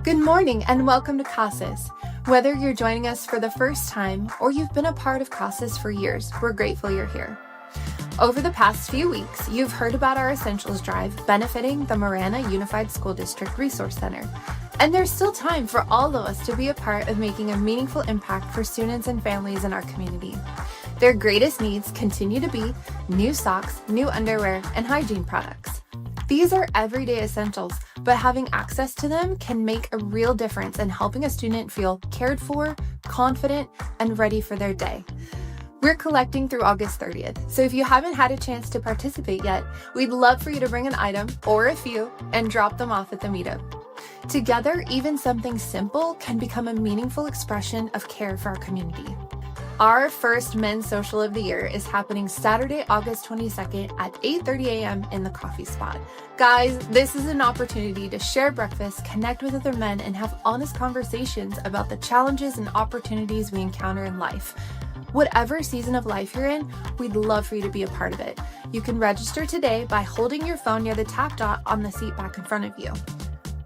Good morning and welcome to CASAS. Whether you're joining us for the first time or you've been a part of CASAS for years, we're grateful you're here. Over the past few weeks, you've heard about our Essentials Drive benefiting the Marana Unified School District Resource Center. And there's still time for all of us to be a part of making a meaningful impact for students and families in our community. Their greatest needs continue to be new socks, new underwear, and hygiene products. These are everyday essentials, but having access to them can make a real difference in helping a student feel cared for, confident, and ready for their day. We're collecting through August 30th, so if you haven't had a chance to participate yet, we'd love for you to bring an item or a few and drop them off at the meetup. Together, even something simple can become a meaningful expression of care for our community. Our first men's social of the year is happening Saturday, August 22nd at 8:30 a.m. in the coffee spot. Guys, this is an opportunity to share breakfast, connect with other men, and have honest conversations about the challenges and opportunities we encounter in life. Whatever season of life you're in, we'd love for you to be a part of it. You can register today by holding your phone near the tap dot on the seat back in front of you.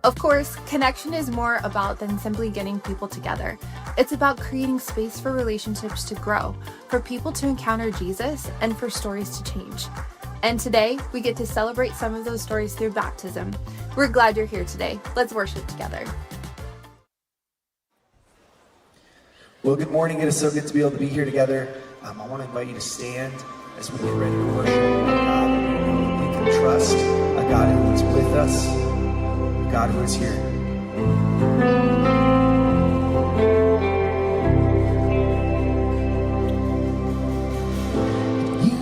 Of course, connection is more about than simply getting people together. It's about creating space for relationships to grow, for people to encounter Jesus, and for stories to change. And today, we get to celebrate some of those stories through baptism. We're glad you're here today. Let's worship together. Well, good morning. It is so good to be able to be here together. I want to invite you to stand as we get ready to worship a God that we can trust, a God who is with us, a God who is here. You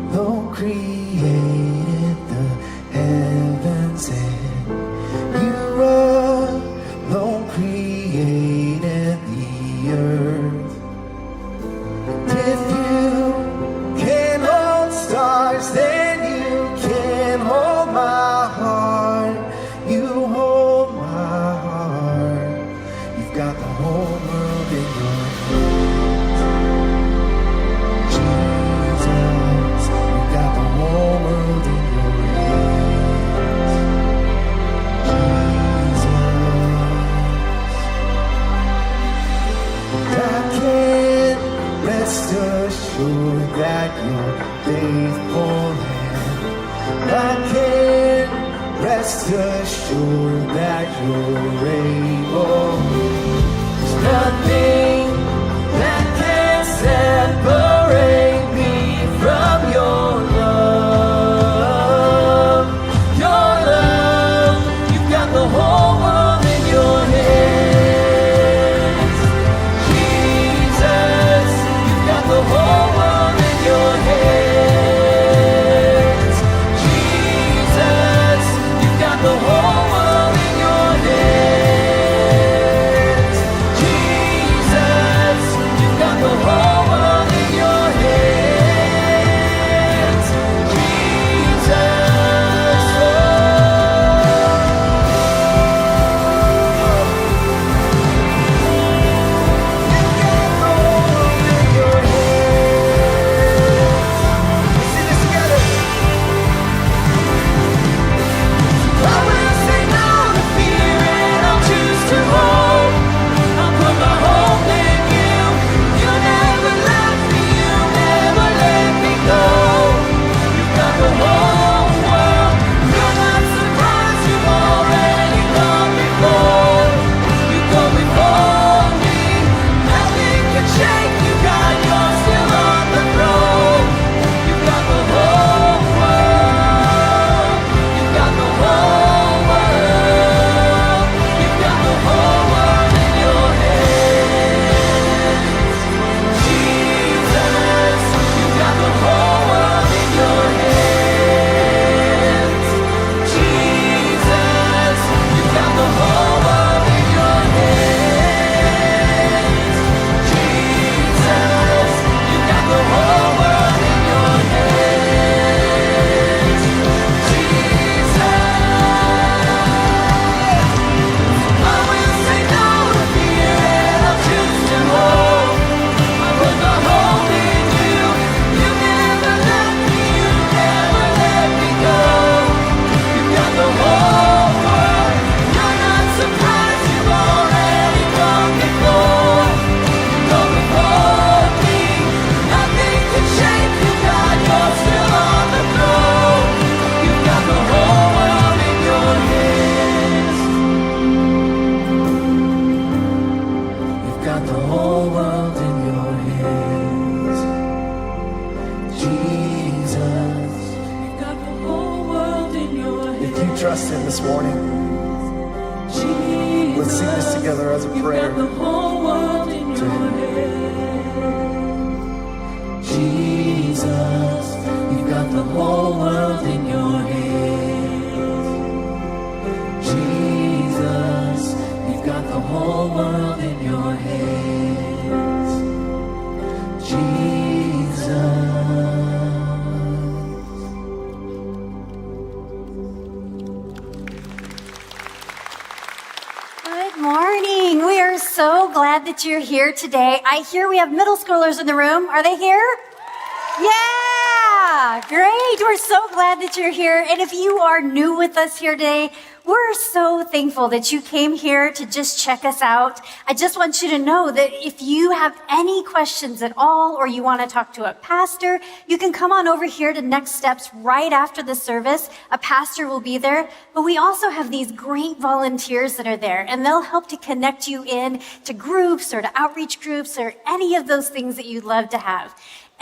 alone created the heavens and you alone created the earth. And if you can hold stars, then you can hold my heart. You hold my heart. You've got the whole world in your hands. Jesus, you've got the whole world in your hands. Jesus, I can rest assured that you're faithful, and I can rest assured that you're able. There's nothing that can separate me from your love. Your love, you've got the whole world in your hands. Jesus, you've got the whole world in your hands. Jesus, you've got the whole world in your hands. Jesus, you've got the whole world in your hands. Jesus, together as a prayer. You've got the whole world in your hands. Jesus, you've got the whole world in your hands. Jesus, you've got the whole world in your hands. Jesus. Good morning. We are so glad that you're here today. I hear we have middle schoolers in the room. Are they here? Yeah, great. We're so glad that you're here. And if you are new with us here today, we're so thankful that you came here to just check us out. I just want you to know that if you have any questions at all, or you want to talk to a pastor, you can come on over here to Next Steps right after the service. A pastor will be there. But we also have these great volunteers that are there, and they'll help to connect you in to groups or to outreach groups or any of those things that you'd love to have.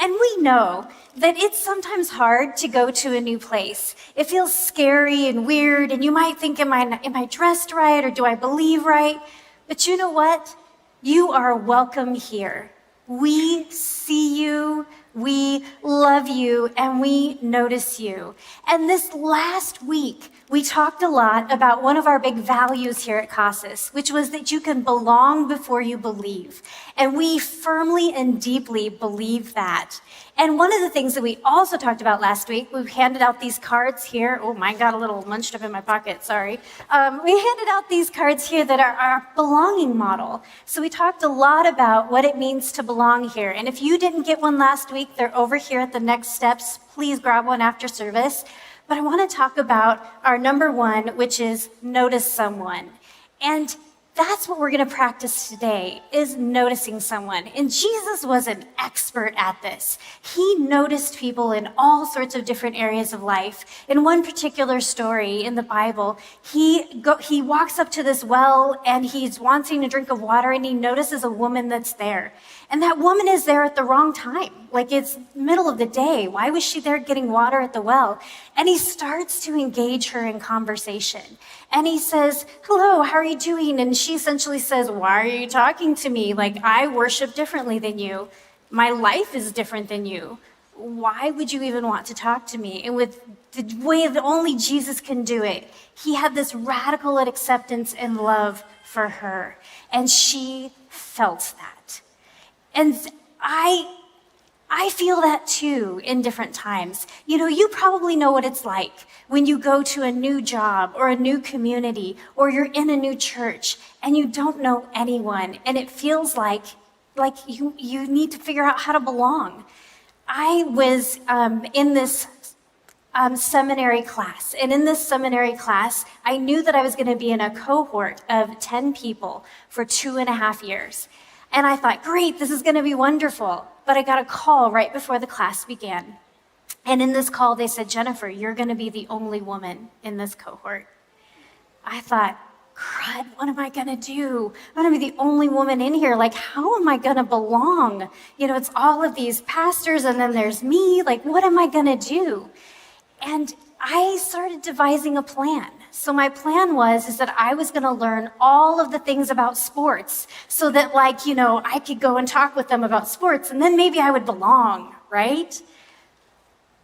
And we know that it's sometimes hard to go to a new place. It feels scary and weird, and you might think, am I dressed right, or do I believe right? But you know what? You are welcome here. We see you, we love you, and we notice you. And this last week, we talked a lot about one of our big values here at CASAS, which was that you can belong before you believe. And we firmly and deeply believe that. And one of the things that we also talked about last week, we handed out these cards here. Oh, mine got a little munched up in my pocket, sorry. We handed out these cards here that are our belonging model. So we talked a lot about what it means to belong here. And if you didn't get one last week, they're over here at the Next Steps. Please grab one after service. But I want to talk about our number one, which is notice someone. And that's what we're going to practice today, is noticing someone. And Jesus was an expert at this. He noticed people in all sorts of different areas of life. In one particular story in the Bible, he walks up to this well, and he's wanting a drink of water, and he notices a woman that's there. And that woman is there at the wrong time. Like, it's middle of the day. Why was she there getting water at the well? And he starts to engage her in conversation. And he says, hello, how are you doing? And she essentially says, why are you talking to me? Like, I worship differently than you. My life is different than you. Why would you even want to talk to me? And with the way that only Jesus can do it, he had this radical acceptance and love for her. And she felt that. And I feel that too in different times. You know, you probably know what it's like when you go to a new job or a new community, or you're in a new church and you don't know anyone, and it feels like you need to figure out how to belong. I was in this seminary class, and in this seminary class, I knew that I was going to be in a cohort of 10 people for 2.5 years. And I thought, great, this is going to be wonderful. But I got a call right before the class began. And in this call, they said, Jennifer, you're going to be the only woman in this cohort. I thought, crud, what am I going to do? I'm going to be the only woman in here. Like, how am I going to belong? You know, it's all of these pastors, and then there's me. Like, what am I going to do? And I started devising a plan. So my plan is that I was going to learn all of the things about sports, so that, like, you know, I could go and talk with them about sports, and then maybe I would belong, right?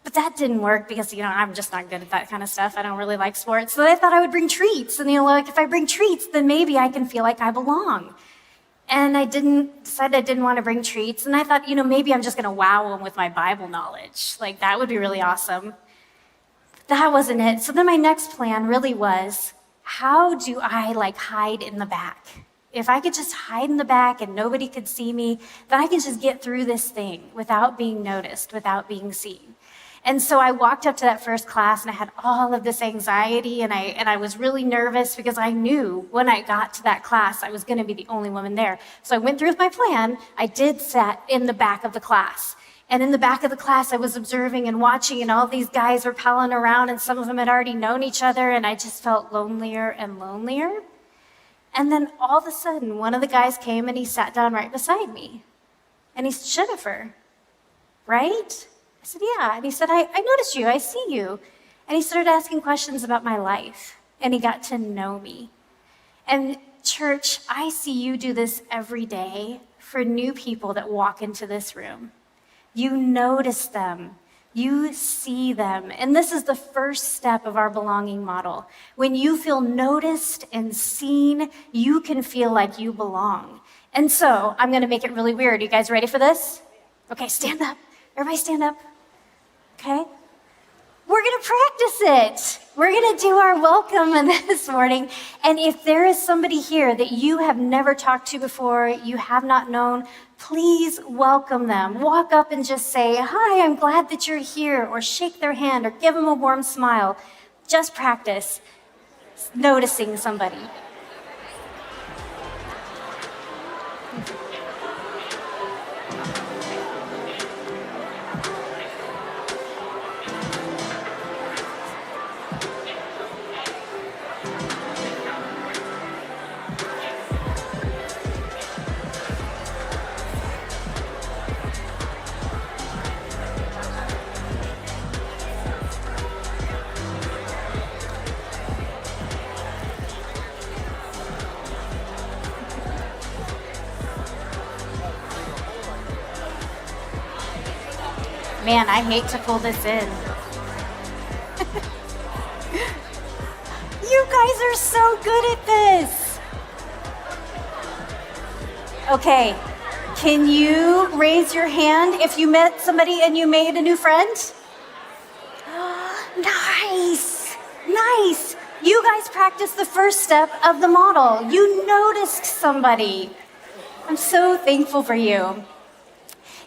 But that didn't work because, you know, I'm just not good at that kind of stuff. I don't really like sports. So I thought I would bring treats. And, you know, like, if I bring treats, then maybe I can feel like I belong. And I decided I didn't want to bring treats. And I thought, you know, maybe I'm just going to wow them with my Bible knowledge. Like, that would be really awesome. That wasn't it. So then my next plan really was, how do I, like, hide in the back? If I could just hide in the back and nobody could see me, then I can just get through this thing without being noticed, without being seen. And so I walked up to that first class, and I had all of this anxiety, and I was really nervous because I knew when I got to that class, I was going to be the only woman there. So I went through with my plan. I did sit in the back of the class. And in the back of the class, I was observing and watching, and all these guys were palling around, and some of them had already known each other, and I just felt lonelier and lonelier. And then all of a sudden, one of the guys came, and he sat down right beside me. And he said, Jennifer, right? I said, yeah. And he said, I noticed you, I see you. And he started asking questions about my life, and he got to know me. And church, I see you do this every day for new people that walk into this room. You notice them. You see them. And this is the first step of our belonging model. When you feel noticed and seen, you can feel like you belong. And so I'm going to make it really weird. You guys ready for this? Okay, stand up. Everybody stand up. Okay? We're going to practice it. We're going to do our welcome this morning. And if there is somebody here that you have never talked to before, you have not known, please welcome them. Walk up and just say, "Hi, I'm glad that you're here," or shake their hand or give them a warm smile. Just practice noticing somebody. Man, I hate to pull this in. You guys are so good at this. Okay, can you raise your hand if you met somebody and you made a new friend? Nice, nice. You guys practiced the first step of the model. You noticed somebody. I'm so thankful for you.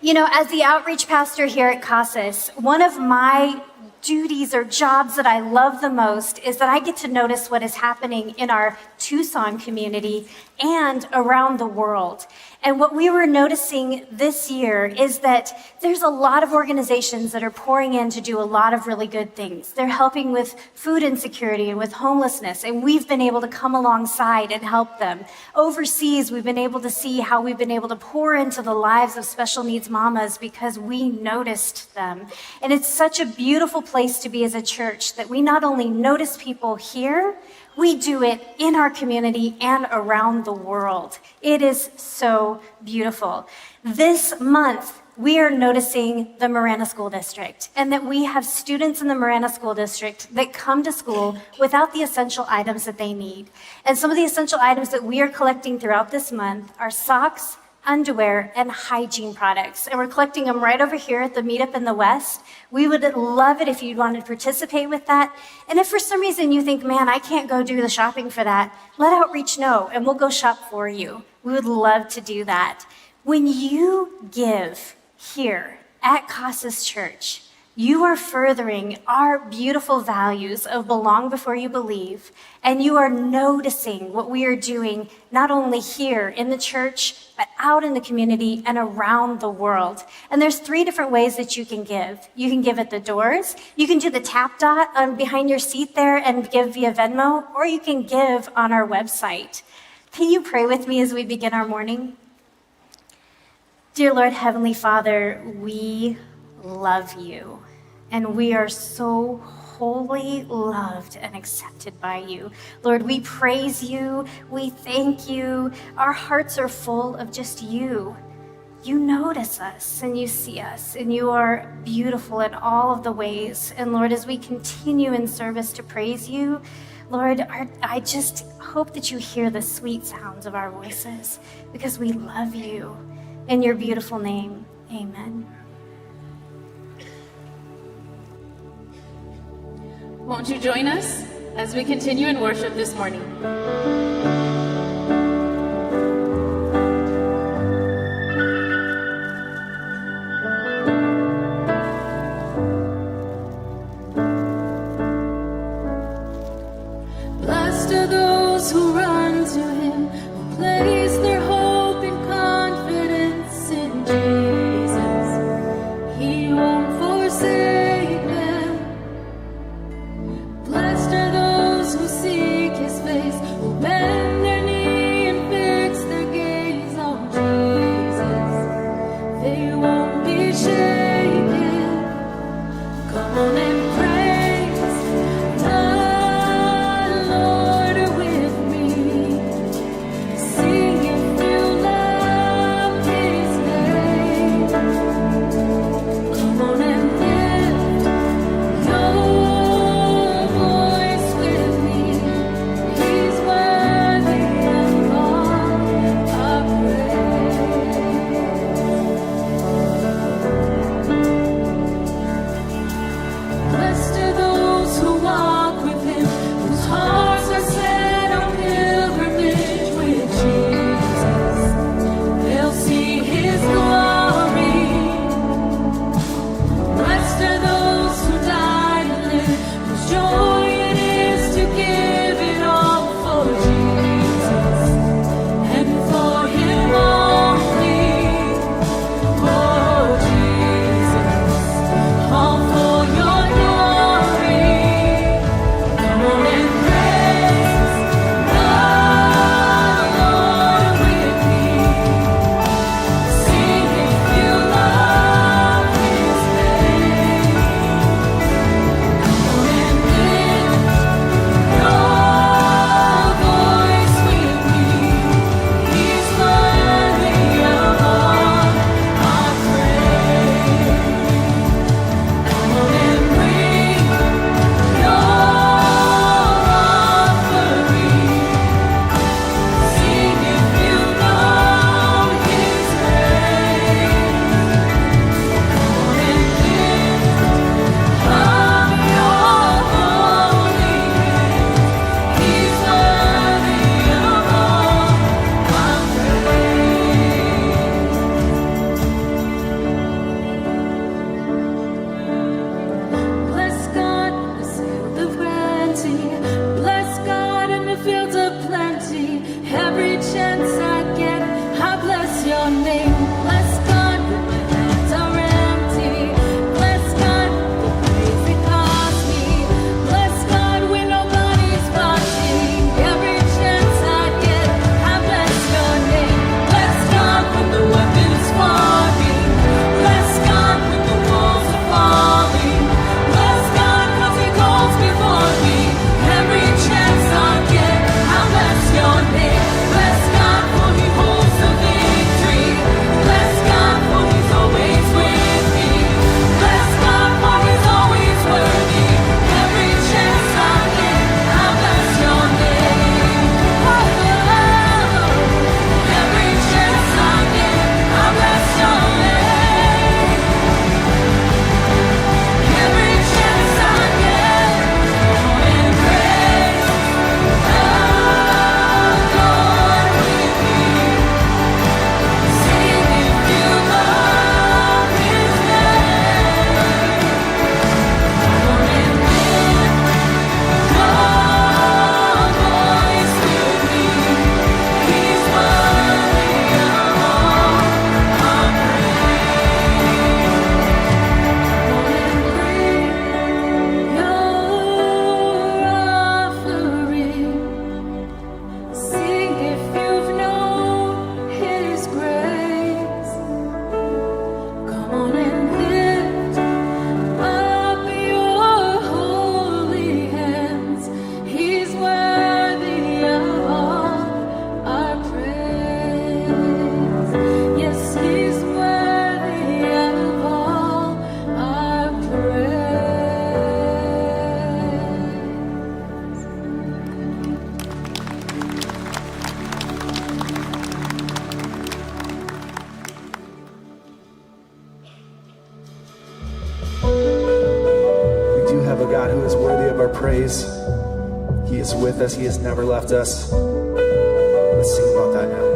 You know, as the outreach pastor here at Casas, one of my duties or jobs that I love the most is that I get to notice what is happening in our Tucson community and around the world. And what we were noticing this year is that there's a lot of organizations that are pouring in to do a lot of really good things. They're helping with food insecurity and with homelessness, and we've been able to come alongside and help them. Overseas, we've been able to see how we've been able to pour into the lives of special needs mamas because we noticed them. And it's such a beautiful place to be as a church that we not only notice people here, we do it in our community and around the world. It is so beautiful. This month, we are noticing the Marana School District, and that we have students in the Marana School District that come to school without the essential items that they need. And some of the essential items that we are collecting throughout this month are socks, underwear, and hygiene products. And we're collecting them right over here at the meetup in the West. We would love it if you'd want to participate with that. And if for some reason you think, man, I can't go do the shopping for that, let Outreach know and we'll go shop for you. We would love to do that. When you give here at Casas Church, you are furthering our beautiful values of belong before you believe, and you are noticing what we are doing not only here in the church, but out in the community and around the world. And there's 3 different ways that you can give. You can give at the doors, you can do the tap dot behind your seat there and give via Venmo, or you can give on our website. Can you pray with me as we begin our morning? Dear Lord, Heavenly Father, we love you. And we are so wholly loved and accepted by you. Lord, we praise you. We thank you. Our hearts are full of just you. You notice us and you see us, and you are beautiful in all of the ways. And Lord, as we continue in service to praise you, Lord, I just hope that you hear the sweet sounds of our voices because we love you. In your beautiful name, amen. Won't you join us as we continue in worship this morning? Blessed are those who run to him, who place their hope and confidence in Jesus. He won't forsake them. Blessed are those who seek his face, who bear chance I get, I bless your name. Bless God when my hands are empty. Bless God the praise it cost me. Bless God when nobody's watching. Every chance I get, I bless your name. Bless God when the weapon is forming. Bless God when the walls are falling. Bless God 'cause He goes before me. Every chance I get, I bless your name. Bless God for He holds the victory. Bless God for He's always with me. Bless God for He's always worthy. Every chance I get, I bless your name. Every chance I get, I bless your name. Every chance I get, and praise the Lord with me. Sing if you love His name. Come and lift your voice with me. He's worthy of all our praise. Come and bring your offering. Sing if you've known His grace. Come on and lift up your holy hands. He's worthy of all our praise. Yes, He's worthy of all our praise. We do have a God who is worthy of our praise. He is with us. He has never left us. Let's sing about that now.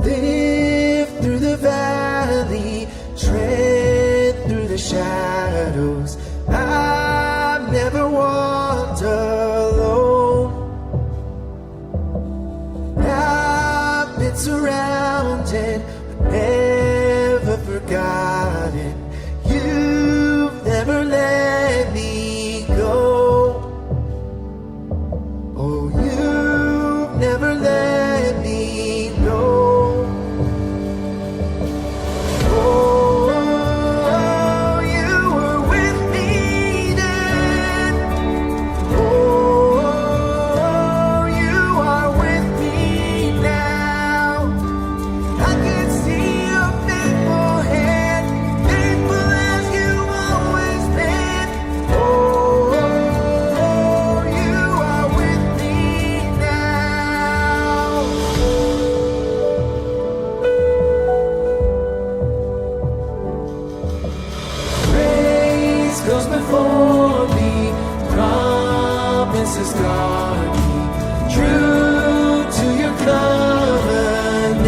Live through the valley, tread through the shadows. I've never walked alone. I've been surrounded, but never forgotten. You've never let me go. Oh, you've never let me go. Oh, you were with me then. Oh, you are with me now. I can see your faithful hand, faithful as you've always been. Oh, you are with me now. Praise goes before me, promises guard me, true to your covenant.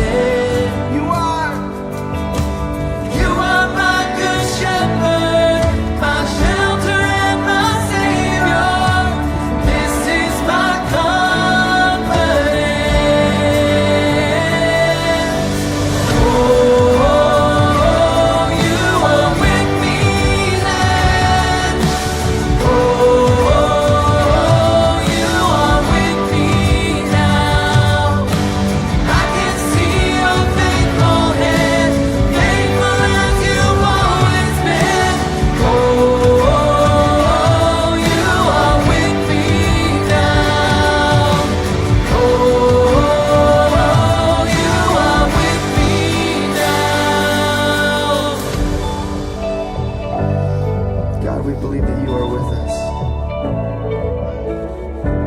You are my good shepherd, my shelter and my savior. This is my confidence. Oh, you are with me then. Oh, you are with me now. I can see your faithful hand, faithful as you've always been. Oh, you are with me now. Oh, you are with me now. God, we believe that you are with us.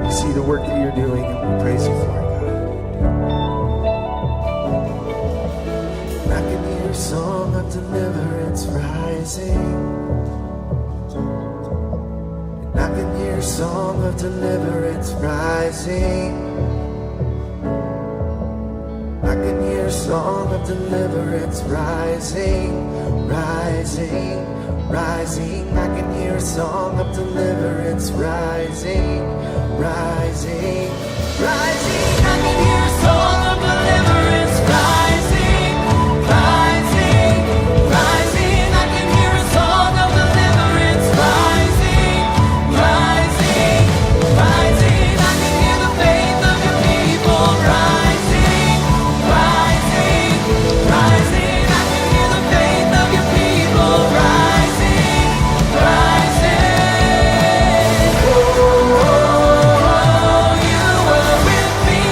We see the work that you're doing and we praise you for it, God. I can hear a song of deliverance rising. I can hear a song of deliverance rising. I can hear a song of deliverance rising, rising, rising. I can hear a song of deliverance rising, rising, rising. I can hear a song of deliverance rising, rising, rising. I can hear a song of deliverance rising, rising, rising. I can hear the faith of your people rising, rising, rising. I can hear the faith of your people rising, rising. Oh, you were with me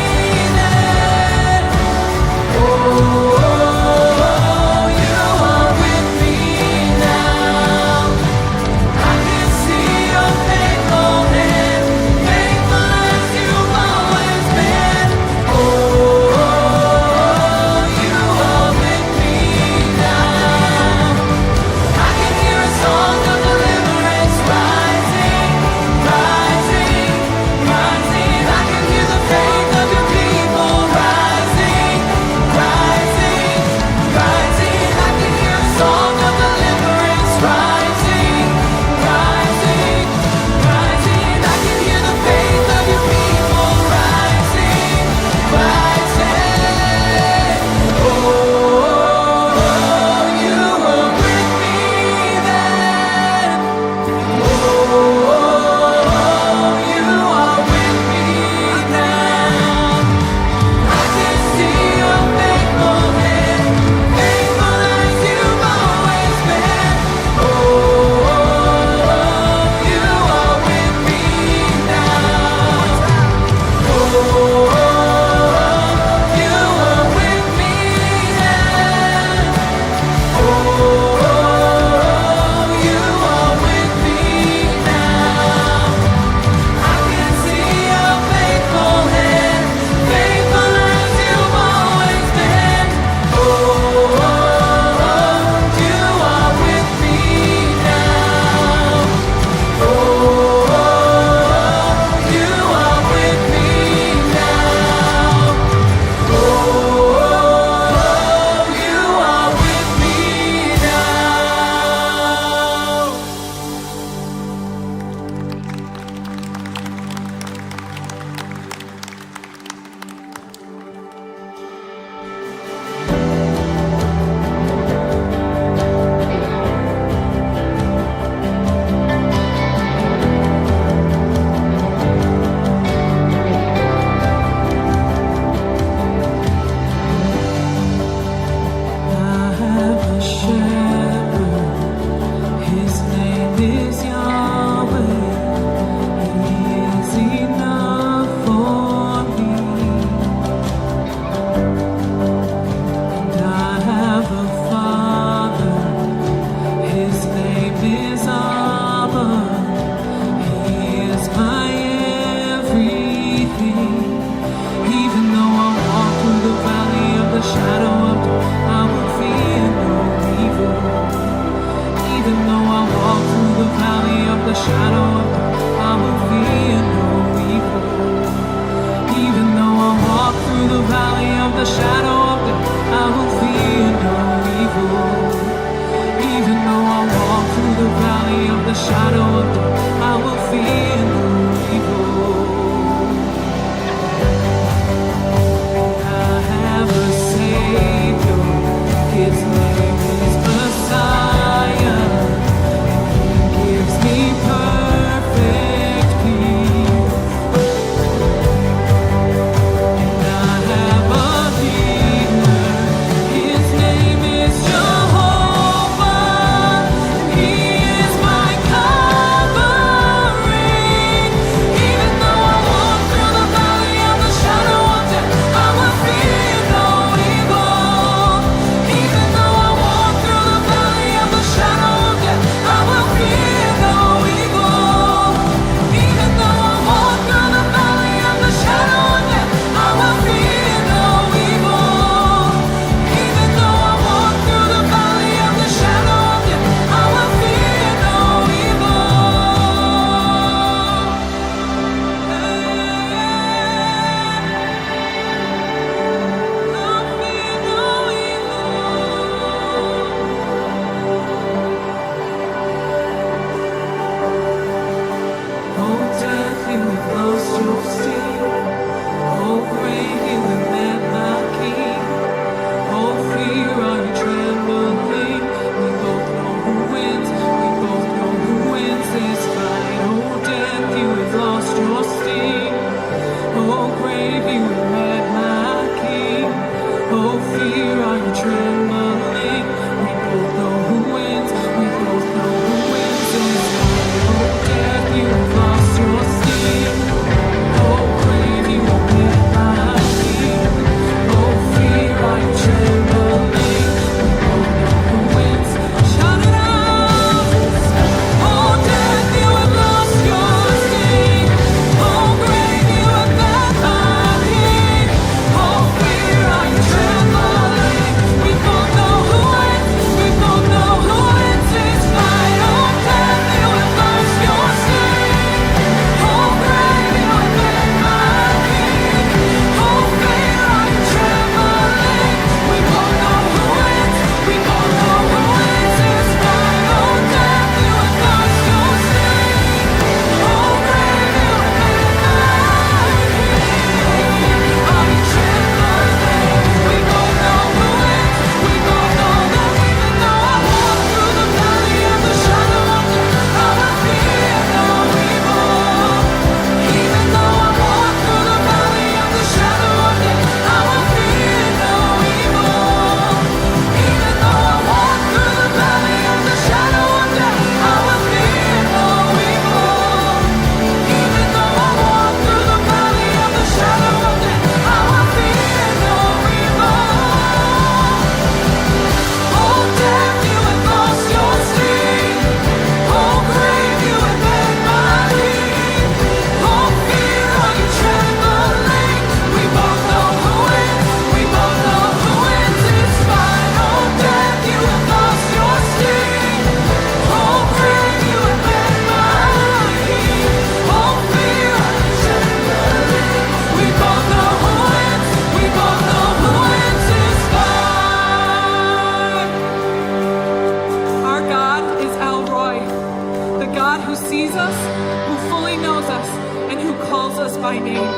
us by name.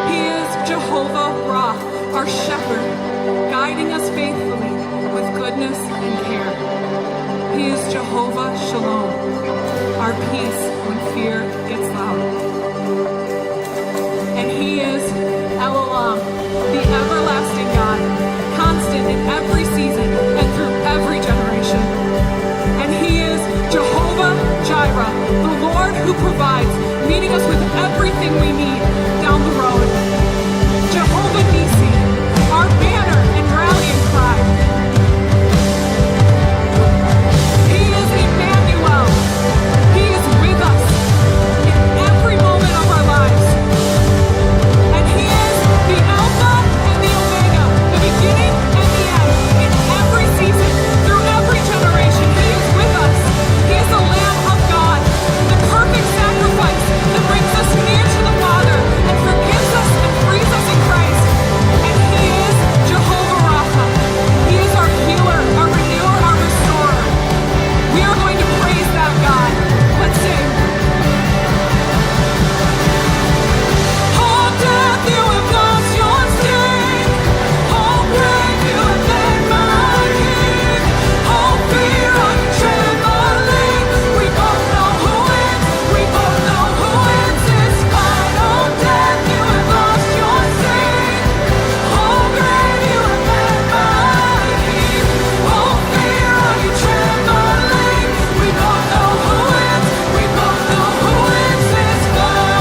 He is Jehovah Ra, our shepherd, guiding us faithfully with goodness and care. He is Jehovah Shalom, our peace when fear gets loud. And he is El Olam, the everlasting God, constant in every season and through every generation. And he is Jehovah Jireh, the Lord who provides, meeting us with everything we need down the road. Jehovah Nisi, our banner and rallying cry. He is Emmanuel. He is with us in every moment of our lives. And he is the Alpha and the Omega, the beginning and the end, in every season, through every generation. He is with us. He is the Lamb of God, the perfect sacrifice that brings us near to the Father and forgives us and frees us in Christ. And he is Jehovah Rapha. He is our healer, our renewer, our restorer. We are going to praise that God. Let's sing. Oh, death, you have lost your sting. Oh, grave, you have been my king. Oh, fear, I'm trembling. We both know who wins. We both know who wins this fight. Oh, death, you have lost your sting. Oh, grave, you have been my king. Oh, fear, are you trembling? We both know who wins. We both know who wins this fight.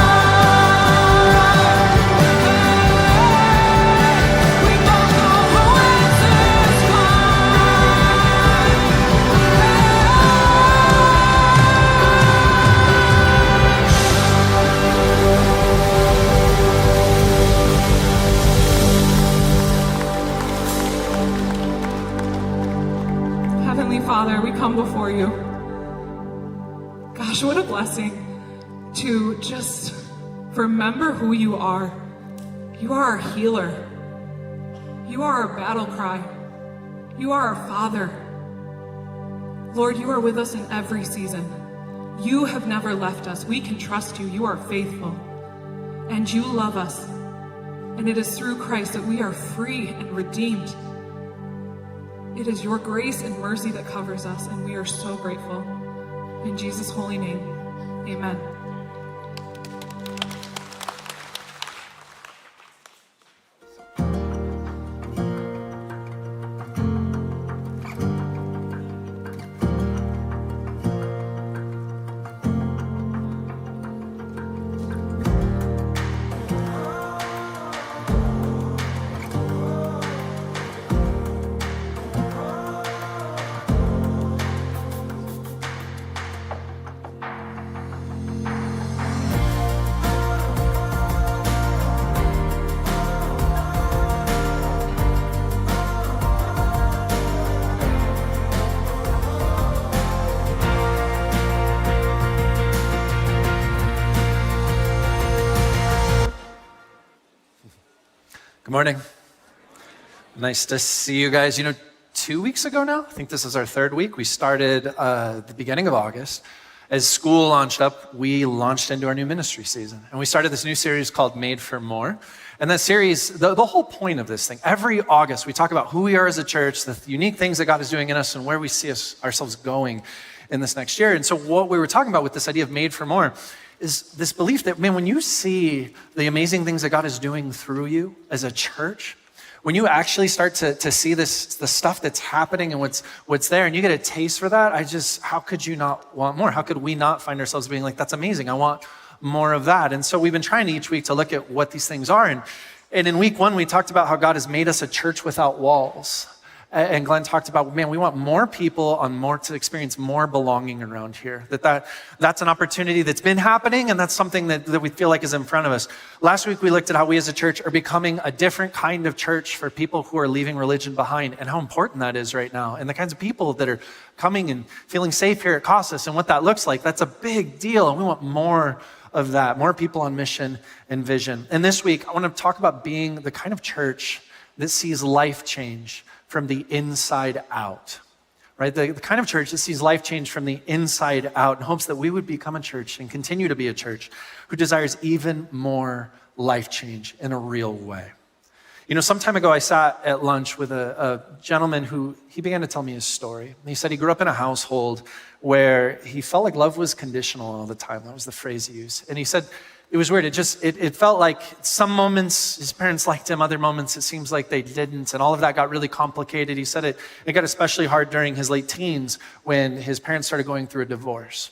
We both know who wins this fight. Heavenly Father, we come before you. Gosh, what a blessing to just remember who you are. You are our healer. You are our battle cry. You are our Father. Lord, you are with us in every season. You have never left us. We can trust you. You are faithful. And you love us. And it is through Christ that we are free and redeemed. It is your grace and mercy that covers us, and we are so grateful. In Jesus' holy name, amen. Good morning. Nice to see you guys. 2 weeks ago now, I think this is our third week. We started the beginning of August. As school launched up, we launched into our new ministry season. And we started this new series called Made for More. And that series, the whole point of this thing, every August, we talk about who we are as a church, the unique things that God is doing in us, and where we see ourselves going in this next year. And so what we were talking about with this idea of Made for More is this belief that, man, when you see the amazing things that God is doing through you as a church, when you actually start to see the stuff that's happening and what's there, and you get a taste for that, how could you not want more? How could we not find ourselves being like, that's amazing, I want more of that? And so we've been trying each week to look at what these things are. And in week one, we talked about how God has made us a church without walls. And Glenn talked about, man, we want more people to experience more belonging around here. That's an opportunity that's been happening, and that's something that we feel like is in front of us. Last week, we looked at how we as a church are becoming a different kind of church for people who are leaving religion behind, and how important that is right now, and the kinds of people that are coming and feeling safe here at Casas, and what that looks like. That's a big deal, and we want more of that, more people on mission and vision. And this week, I want to talk about being the kind of church that sees life change from the inside out, right? The kind of church that sees life change from the inside out in hopes that we would become a church and continue to be a church who desires even more life change in a real way. You know, some time ago, I sat at lunch with a gentleman who, he began to tell me his story. He said he grew up in a household where he felt like love was conditional all the time. That was the phrase he used. And he said, it was weird. It felt like some moments his parents liked him, other moments it seems like they didn't. And all of that got really complicated. He said it got especially hard during his late teens when his parents started going through a divorce.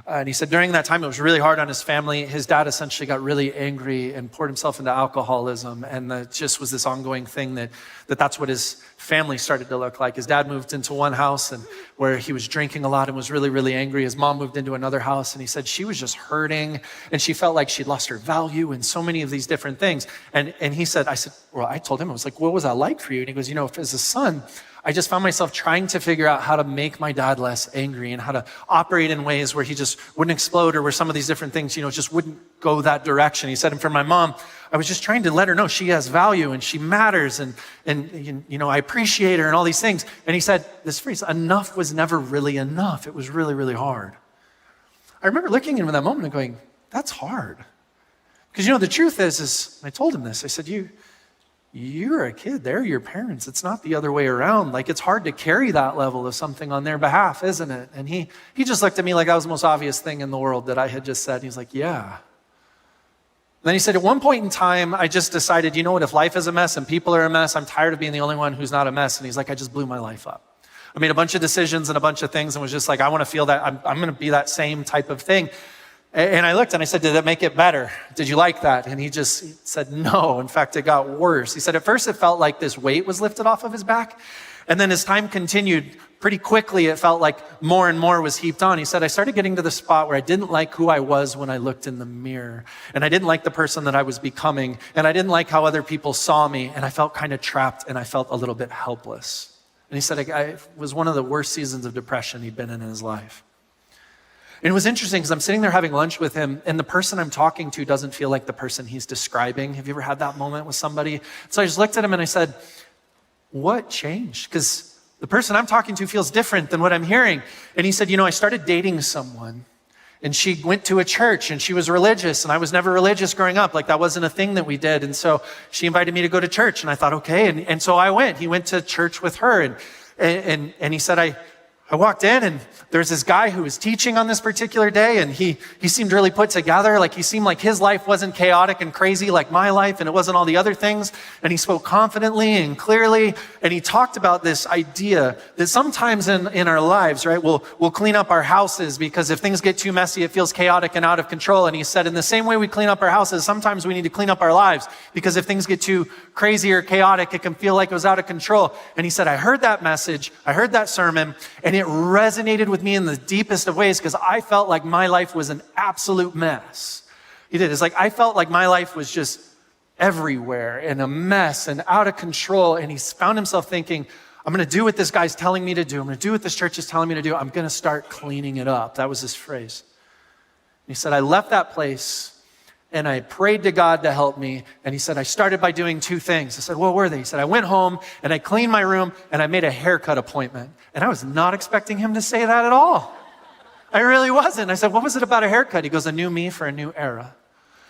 And he said during that time, it was really hard on his family. His dad essentially got really angry and poured himself into alcoholism. And it just was this ongoing thing that's what his family started to look like. His dad moved into one house and where he was drinking a lot and was really, really angry. His mom moved into another house and he said she was just hurting and she felt like she'd lost her value and so many of these different things. And he said, I told him, I was like, what was that like for you? And he goes, as a son, I just found myself trying to figure out how to make my dad less angry and how to operate in ways where he just wouldn't explode or where some of these different things, just wouldn't go that direction. He said, and for my mom, I was just trying to let her know she has value and she matters and I appreciate her and all these things. And he said this phrase, enough was never really enough. It was really, really hard. I remember looking at him in that moment and going, that's hard. Because the truth is I told him this, I said, you're a kid, they're your parents. It's not the other way around. Like it's hard to carry that level of something on their behalf, isn't it? And he just looked at me like that was the most obvious thing in the world that I had just said. He's like, yeah. And then he said, at one point in time, I just decided, if life is a mess and people are a mess, I'm tired of being the only one who's not a mess. And he's like, I just blew my life up. I made a bunch of decisions and a bunch of things and was just like, I want to feel that I'm going to be that same type of thing. And I looked and I said, did that make it better? Did you like that? And he just said, no. In fact, it got worse. He said, at first it felt like this weight was lifted off of his back. And then as time continued, pretty quickly, it felt like more and more was heaped on. He said, I started getting to the spot where I didn't like who I was when I looked in the mirror. And I didn't like the person that I was becoming. And I didn't like how other people saw me. And I felt kind of trapped and I felt a little bit helpless. And he said, it was one of the worst seasons of depression he'd been in his life. And it was interesting because I'm sitting there having lunch with him and the person I'm talking to doesn't feel like the person he's describing. Have you ever had that moment with somebody? So I just looked at him and I said, what changed? Because the person I'm talking to feels different than what I'm hearing. And he said, I started dating someone and she went to a church and she was religious and I was never religious growing up. Like that wasn't a thing that we did. And so she invited me to go to church and I thought, okay. And so I went. He went to church with her and he said, I walked in and there's this guy who was teaching on this particular day and he seemed really put together. Like he seemed like his life wasn't chaotic and crazy like my life and it wasn't all the other things. And he spoke confidently and clearly. And he talked about this idea that sometimes in our lives, right, we'll clean up our houses because if things get too messy, it feels chaotic and out of control. And he said, in the same way we clean up our houses, sometimes we need to clean up our lives because if things get too crazy or chaotic, it can feel like it was out of control. And he said, I heard that message, I heard that sermon, and it resonated with me in the deepest of ways because I felt like my life was an absolute mess. He did. It's like I felt like my life was just everywhere and a mess and out of control. And he found himself thinking, I'm going to do what this guy's telling me to do. I'm going to do what this church is telling me to do. I'm going to start cleaning it up. That was his phrase. He said, I left that place and I prayed to God to help me. And he said, I started by doing two things. I said, what were they? He said, I went home and I cleaned my room and I made a haircut appointment. And I was not expecting him to say that at all. I really wasn't. I said, what was it about a haircut? He goes, a new me for a new era.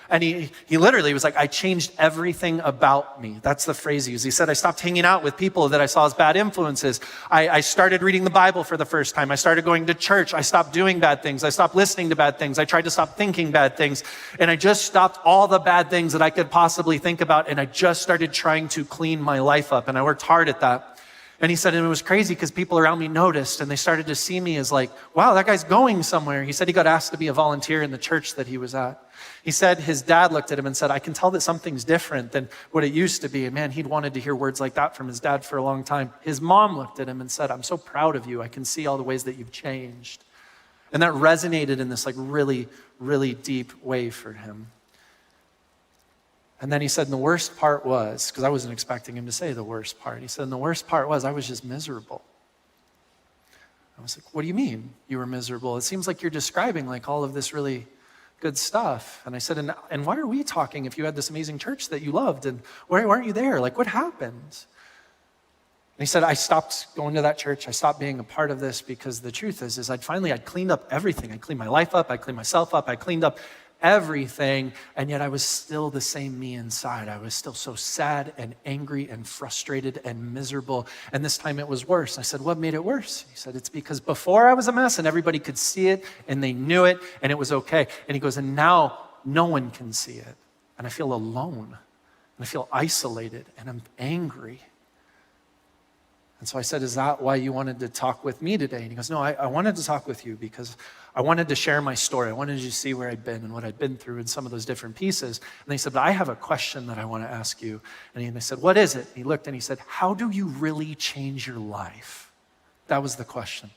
And he literally was like, I changed everything about me. That's the phrase he used. He said, I stopped hanging out with people that I saw as bad influences. I started reading the Bible for the first time. I started going to church. I stopped doing bad things. I stopped listening to bad things. I tried to stop thinking bad things. And I just stopped all the bad things that I could possibly think about. And I just started trying to clean my life up. And I worked hard at that. And he said, and it was crazy because people around me noticed and they started to see me as like, wow, that guy's going somewhere. He said he got asked to be a volunteer in the church that he was at. He said his dad looked at him and said, I can tell that something's different than what it used to be. And man, he'd wanted to hear words like that from his dad for a long time. His mom looked at him and said, I'm so proud of you. I can see all the ways that you've changed. And that resonated in this like really, really deep way for him. And then he said, and the worst part was, because I wasn't expecting him to say the worst part. He said, and the worst part was I was just miserable. I was like, what do you mean you were miserable? It seems like you're describing like all of this really good stuff. And I said, and why are we talking if you had this amazing church that you loved? And why aren't you there? Like, what happened? he said, I stopped going to that church. I stopped being a part of this because the truth is I'd cleaned up everything. I cleaned my life up. I cleaned myself up. I cleaned up everything. And yet I was still the same me inside. I was still so sad and angry and frustrated and miserable. And this time it was worse. I said, what made it worse? He said, it's because before I was a mess and everybody could see it and they knew it and it was okay. And he goes, and now no one can see it. And I feel alone and I feel isolated and I'm angry. And so I said, is that why you wanted to talk with me today? And he goes, no, I wanted to talk with you because I wanted to share my story. I wanted you to see where I'd been and what I'd been through and some of those different pieces. And he said, but I have a question that I want to ask you. And I said, what is it? And he looked and he said, how do you really change your life? That was the question.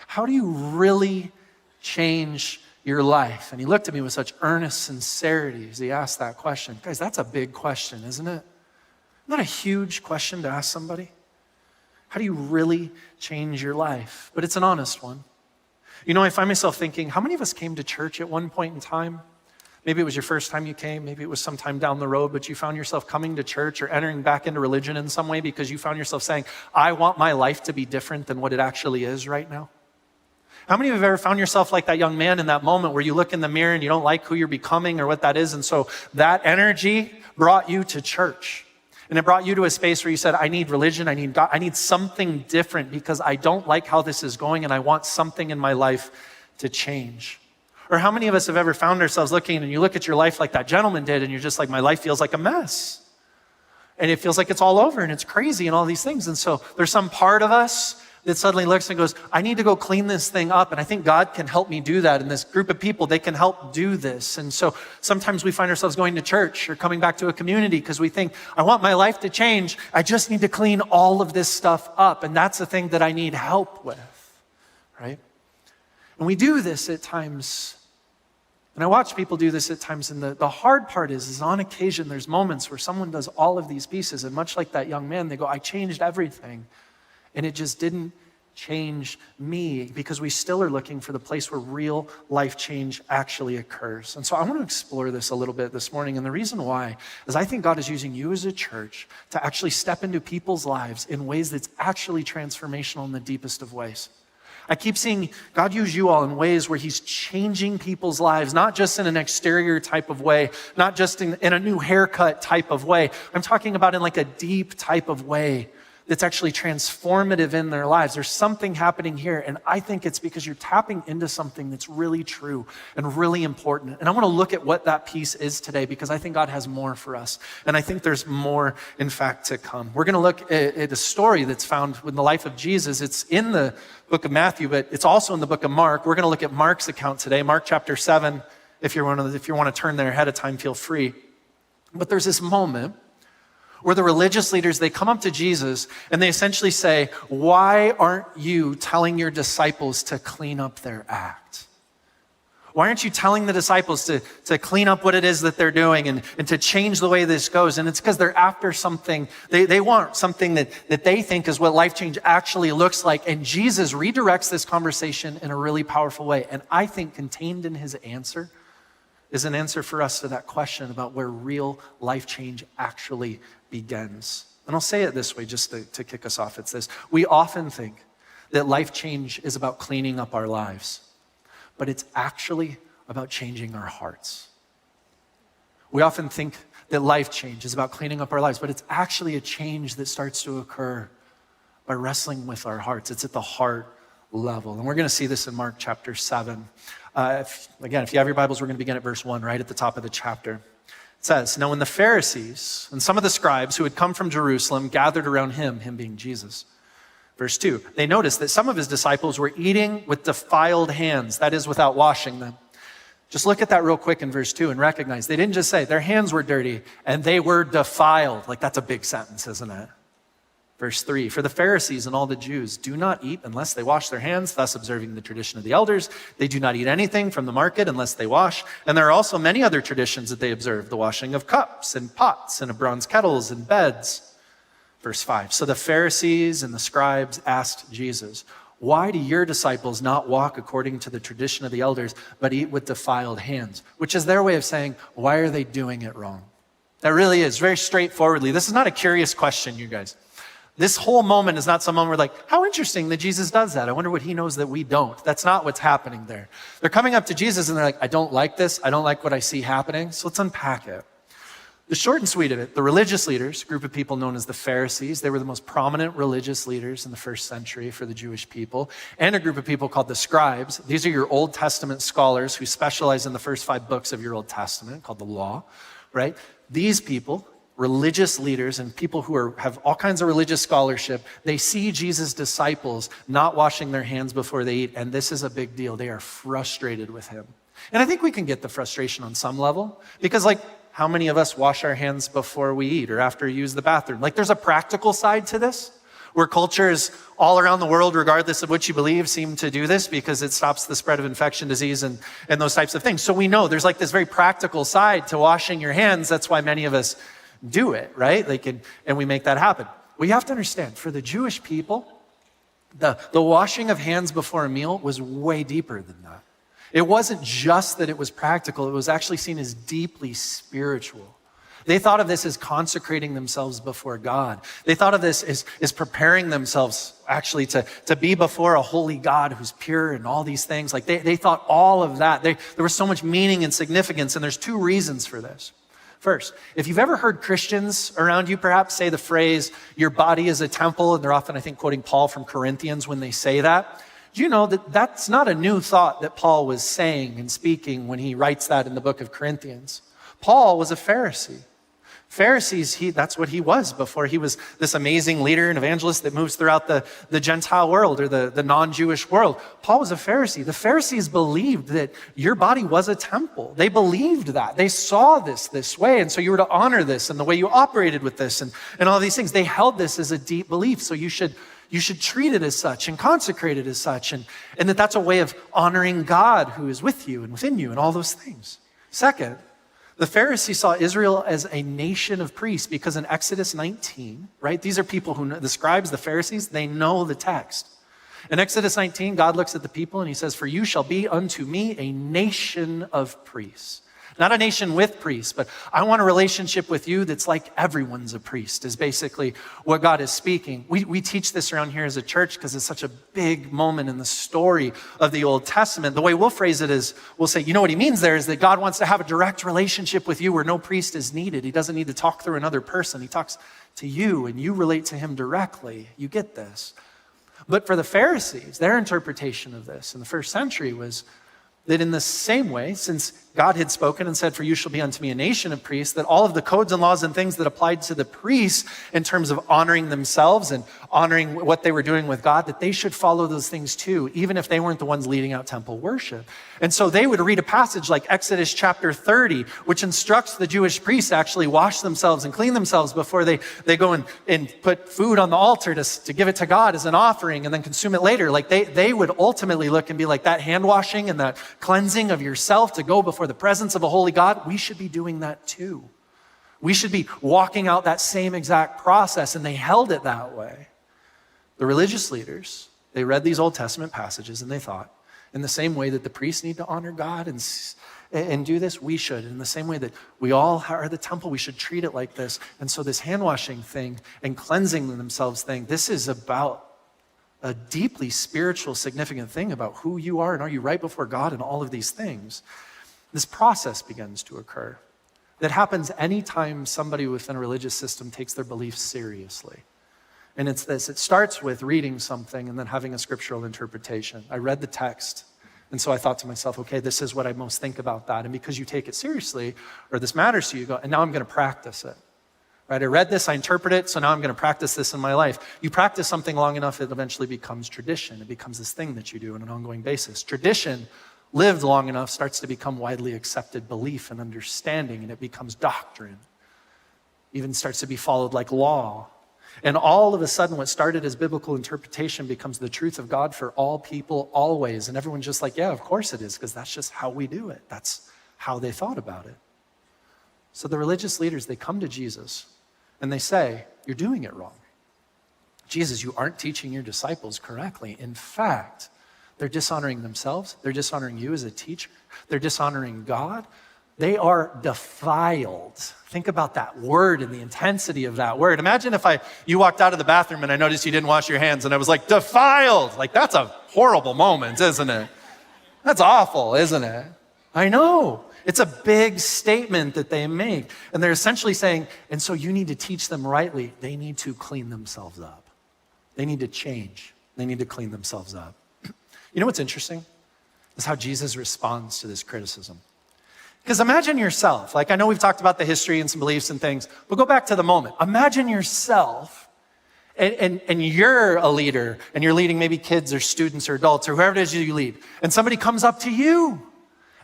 How do you really change your life? And he looked at me with such earnest sincerity as he asked that question. Guys, that's a big question, isn't it? Isn't that a huge question to ask somebody? How do you really change your life? But it's an honest one. You know, I find myself thinking, how many of us came to church at one point in time? Maybe it was your first time you came. Maybe it was sometime down the road, but you found yourself coming to church or entering back into religion in some way because you found yourself saying, I want my life to be different than what it actually is right now. How many of you have ever found yourself like that young man in that moment where you look in the mirror and you don't like who you're becoming or what that is? And so that energy brought you to church. And it brought you to a space where you said, I need religion, I need God, I need something different because I don't like how this is going and I want something in my life to change. Or how many of us have ever found ourselves looking and you look at your life like that gentleman did and you're just like, my life feels like a mess. And it feels like it's all over and it's crazy and all these things. And so there's some part of us that suddenly looks and goes, I need to go clean this thing up. And I think God can help me do that. And this group of people, they can help do this. And so sometimes we find ourselves going to church or coming back to a community because we think, I want my life to change. I just need to clean all of this stuff up. And that's the thing that I need help with, right? And we do this at times. And I watch people do this at times. And the hard part is on occasion, there's moments where someone does all of these pieces. And much like that young man, they go, I changed everything. And it just didn't change me because we still are looking for the place where real life change actually occurs. And so I want to explore this a little bit this morning. And the reason why is I think God is using you as a church to actually step into people's lives in ways that's actually transformational in the deepest of ways. I keep seeing God use you all in ways where he's changing people's lives, not just in an exterior type of way, not just in a new haircut type of way. I'm talking about in like a deep type of way that's actually transformative in their lives. There's something happening here, and I think it's because you're tapping into something that's really true and really important. And I want to look at what that piece is today because I think God has more for us. And I think there's more, in fact, to come. We're going to look at a story that's found in the life of Jesus. It's in the book of Matthew, but it's also in the book of Mark. We're going to look at Mark's account today, Mark chapter 7. If you want to turn there ahead of time, feel free. But there's this moment where the religious leaders, they come up to Jesus and they essentially say, why aren't you telling your disciples to clean up their act? Why aren't you telling the disciples to clean up what it is that they're doing and to change the way this goes? And it's because they're after something, they want something that they think is what life change actually looks like. And Jesus redirects this conversation in a really powerful way. And I think contained in his answer is an answer for us to that question about where real life change actually begins. And I'll say it this way just to kick us off. It's this. We often think that life change is about cleaning up our lives, but it's actually about changing our hearts. We often think that life change is about cleaning up our lives, but it's actually a change that starts to occur by wrestling with our hearts. It's at the heart level. And we're going to see this in Mark chapter 7. If you have your Bibles, we're going to begin at verse 1, right at the top of the chapter. It says, now when the Pharisees and some of the scribes who had come from Jerusalem gathered around him being Jesus. Verse 2, they noticed that some of his disciples were eating with defiled hands, that is, without washing them. Just look at that real quick in verse 2 and recognize they didn't just say their hands were dirty and they were defiled. Like that's a big sentence, isn't it? Verse 3, for the Pharisees and all the Jews do not eat unless they wash their hands, thus observing the tradition of the elders. They do not eat anything from the market unless they wash. And there are also many other traditions that they observe, the washing of cups and pots and of bronze kettles and beds. Verse 5, so the Pharisees and the scribes asked Jesus, why do your disciples not walk according to the tradition of the elders, but eat with defiled hands? Which is their way of saying, why are they doing it wrong? That really is very straightforwardly. This is not a curious question, you guys. This whole moment is not some moment where like, how interesting that Jesus does that. I wonder what he knows that we don't. That's not what's happening there. They're coming up to Jesus and they're like, I don't like this. I don't like what I see happening. So let's unpack it. The short and sweet of it, the religious leaders, a group of people known as the Pharisees, they were the most prominent religious leaders in the first century for the Jewish people, and a group of people called the scribes. These are your Old Testament scholars who specialize in the first 5 books of your Old Testament, called the law, right? These people, religious leaders and people who have all kinds of religious scholarship, they see Jesus' disciples not washing their hands before they eat, and this is a big deal. They are frustrated with him. And I think we can get the frustration on some level, because like, how many of us wash our hands before we eat or after you use the bathroom? Like, there's a practical side to this, where cultures all around the world, regardless of what you believe, seem to do this because it stops the spread of infection, disease, and those types of things. So we know there's like this very practical side to washing your hands. That's why many of us do it, right? And we make that happen. Well, you have to understand, for the Jewish people, the washing of hands before a meal was way deeper than that. It wasn't just that it was practical, it was actually seen as deeply spiritual. They thought of this as consecrating themselves before God. They thought of this as preparing themselves actually to be before a holy God who's pure and all these things. Like they thought all of that. There was so much meaning and significance, and there's 2 reasons for this. First, if you've ever heard Christians around you perhaps say the phrase, your body is a temple, and they're often, I think, quoting Paul from Corinthians when they say that, you know that that's not a new thought that Paul was saying and speaking when he writes that in the book of Corinthians. Paul was a Pharisee. Pharisees, that's what he was before he was this amazing leader and evangelist that moves throughout the Gentile world or the non-Jewish world. Paul was a Pharisee. The Pharisees believed that your body was a temple. They believed that. They saw this way. And so you were to honor this and the way you operated with this and all these things. They held this as a deep belief. So you should treat it as such and consecrate it as such. And that's a way of honoring God who is with you and within you and all those things. Second, the Pharisees saw Israel as a nation of priests because in Exodus 19, right, these are people who know, the scribes, the Pharisees, they know the text. In Exodus 19, God looks at the people and he says, for you shall be unto me a nation of priests. Not a nation with priests, but I want a relationship with you that's like everyone's a priest, is basically what God is speaking. We teach this around here as a church because it's such a big moment in the story of the Old Testament. The way we'll phrase it is, we'll say, you know what he means there is that God wants to have a direct relationship with you where no priest is needed. He doesn't need to talk through another person. He talks to you and you relate to him directly. You get this. But for the Pharisees, their interpretation of this in the first century was that in the same way, since God had spoken and said, for you shall be unto me a nation of priests, that all of the codes and laws and things that applied to the priests in terms of honoring themselves and honoring what they were doing with God, that they should follow those things too, even if they weren't the ones leading out temple worship. And so they would read a passage like Exodus chapter 30, which instructs the Jewish priests to actually wash themselves and clean themselves before they go and put food on the altar to give it to God as an offering and then consume it later. Like they would ultimately look and be like, that hand washing and that cleansing of yourself to go before the presence of a holy God, we should be doing that too. We should be walking out that same exact process, and they held it that way. The religious leaders, they read these Old Testament passages and they thought, in the same way that the priests need to honor God and do this, we should. In the same way that we all are the temple, we should treat it like this. And so this hand washing thing and cleansing themselves thing, this is about a deeply spiritual, significant thing about who you are and are you right before God and all of these things. This process begins to occur that happens anytime somebody within a religious system takes their beliefs seriously. And it's this, it starts with reading something and then having a scriptural interpretation. I read the text, and so I thought to myself, okay, this is what I most think about that. And because you take it seriously, or this matters to you, you go, and now I'm going to practice it. Right? I read this, I interpret it, so now I'm going to practice this in my life. You practice something long enough, it eventually becomes tradition. It becomes this thing that you do on an ongoing basis. Tradition, lived long enough, starts to become widely accepted belief and understanding, and it becomes doctrine. Even starts to be followed like law. And all of a sudden, what started as biblical interpretation becomes the truth of God for all people, always. And everyone's just like, yeah, of course it is, because that's just how we do it. That's how they thought about it. So the religious leaders, they come to Jesus and they say, you're doing it wrong. Jesus, you aren't teaching your disciples correctly. In fact, they're dishonoring themselves. They're dishonoring you as a teacher. They're dishonoring God. They are defiled. Think about that word and the intensity of that word. Imagine if you walked out of the bathroom and I noticed you didn't wash your hands and I was like, defiled. Like, that's a horrible moment, isn't it? That's awful, isn't it? I know. It's a big statement that they make. And they're essentially saying, and so you need to teach them rightly. They need to clean themselves up. They need to change. They need to clean themselves up. You know what's interesting? Is how Jesus responds to this criticism. Because imagine yourself, like I know we've talked about the history and some beliefs and things, but go back to the moment. Imagine yourself and you're a leader and you're leading maybe kids or students or adults or whoever it is you lead. And somebody comes up to you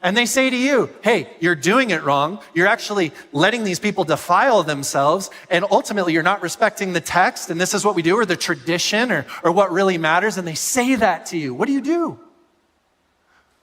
and they say to you, hey, you're doing it wrong. You're actually letting these people defile themselves. And ultimately you're not respecting the text. And this is what we do, or the tradition or what really matters. And they say that to you. What do?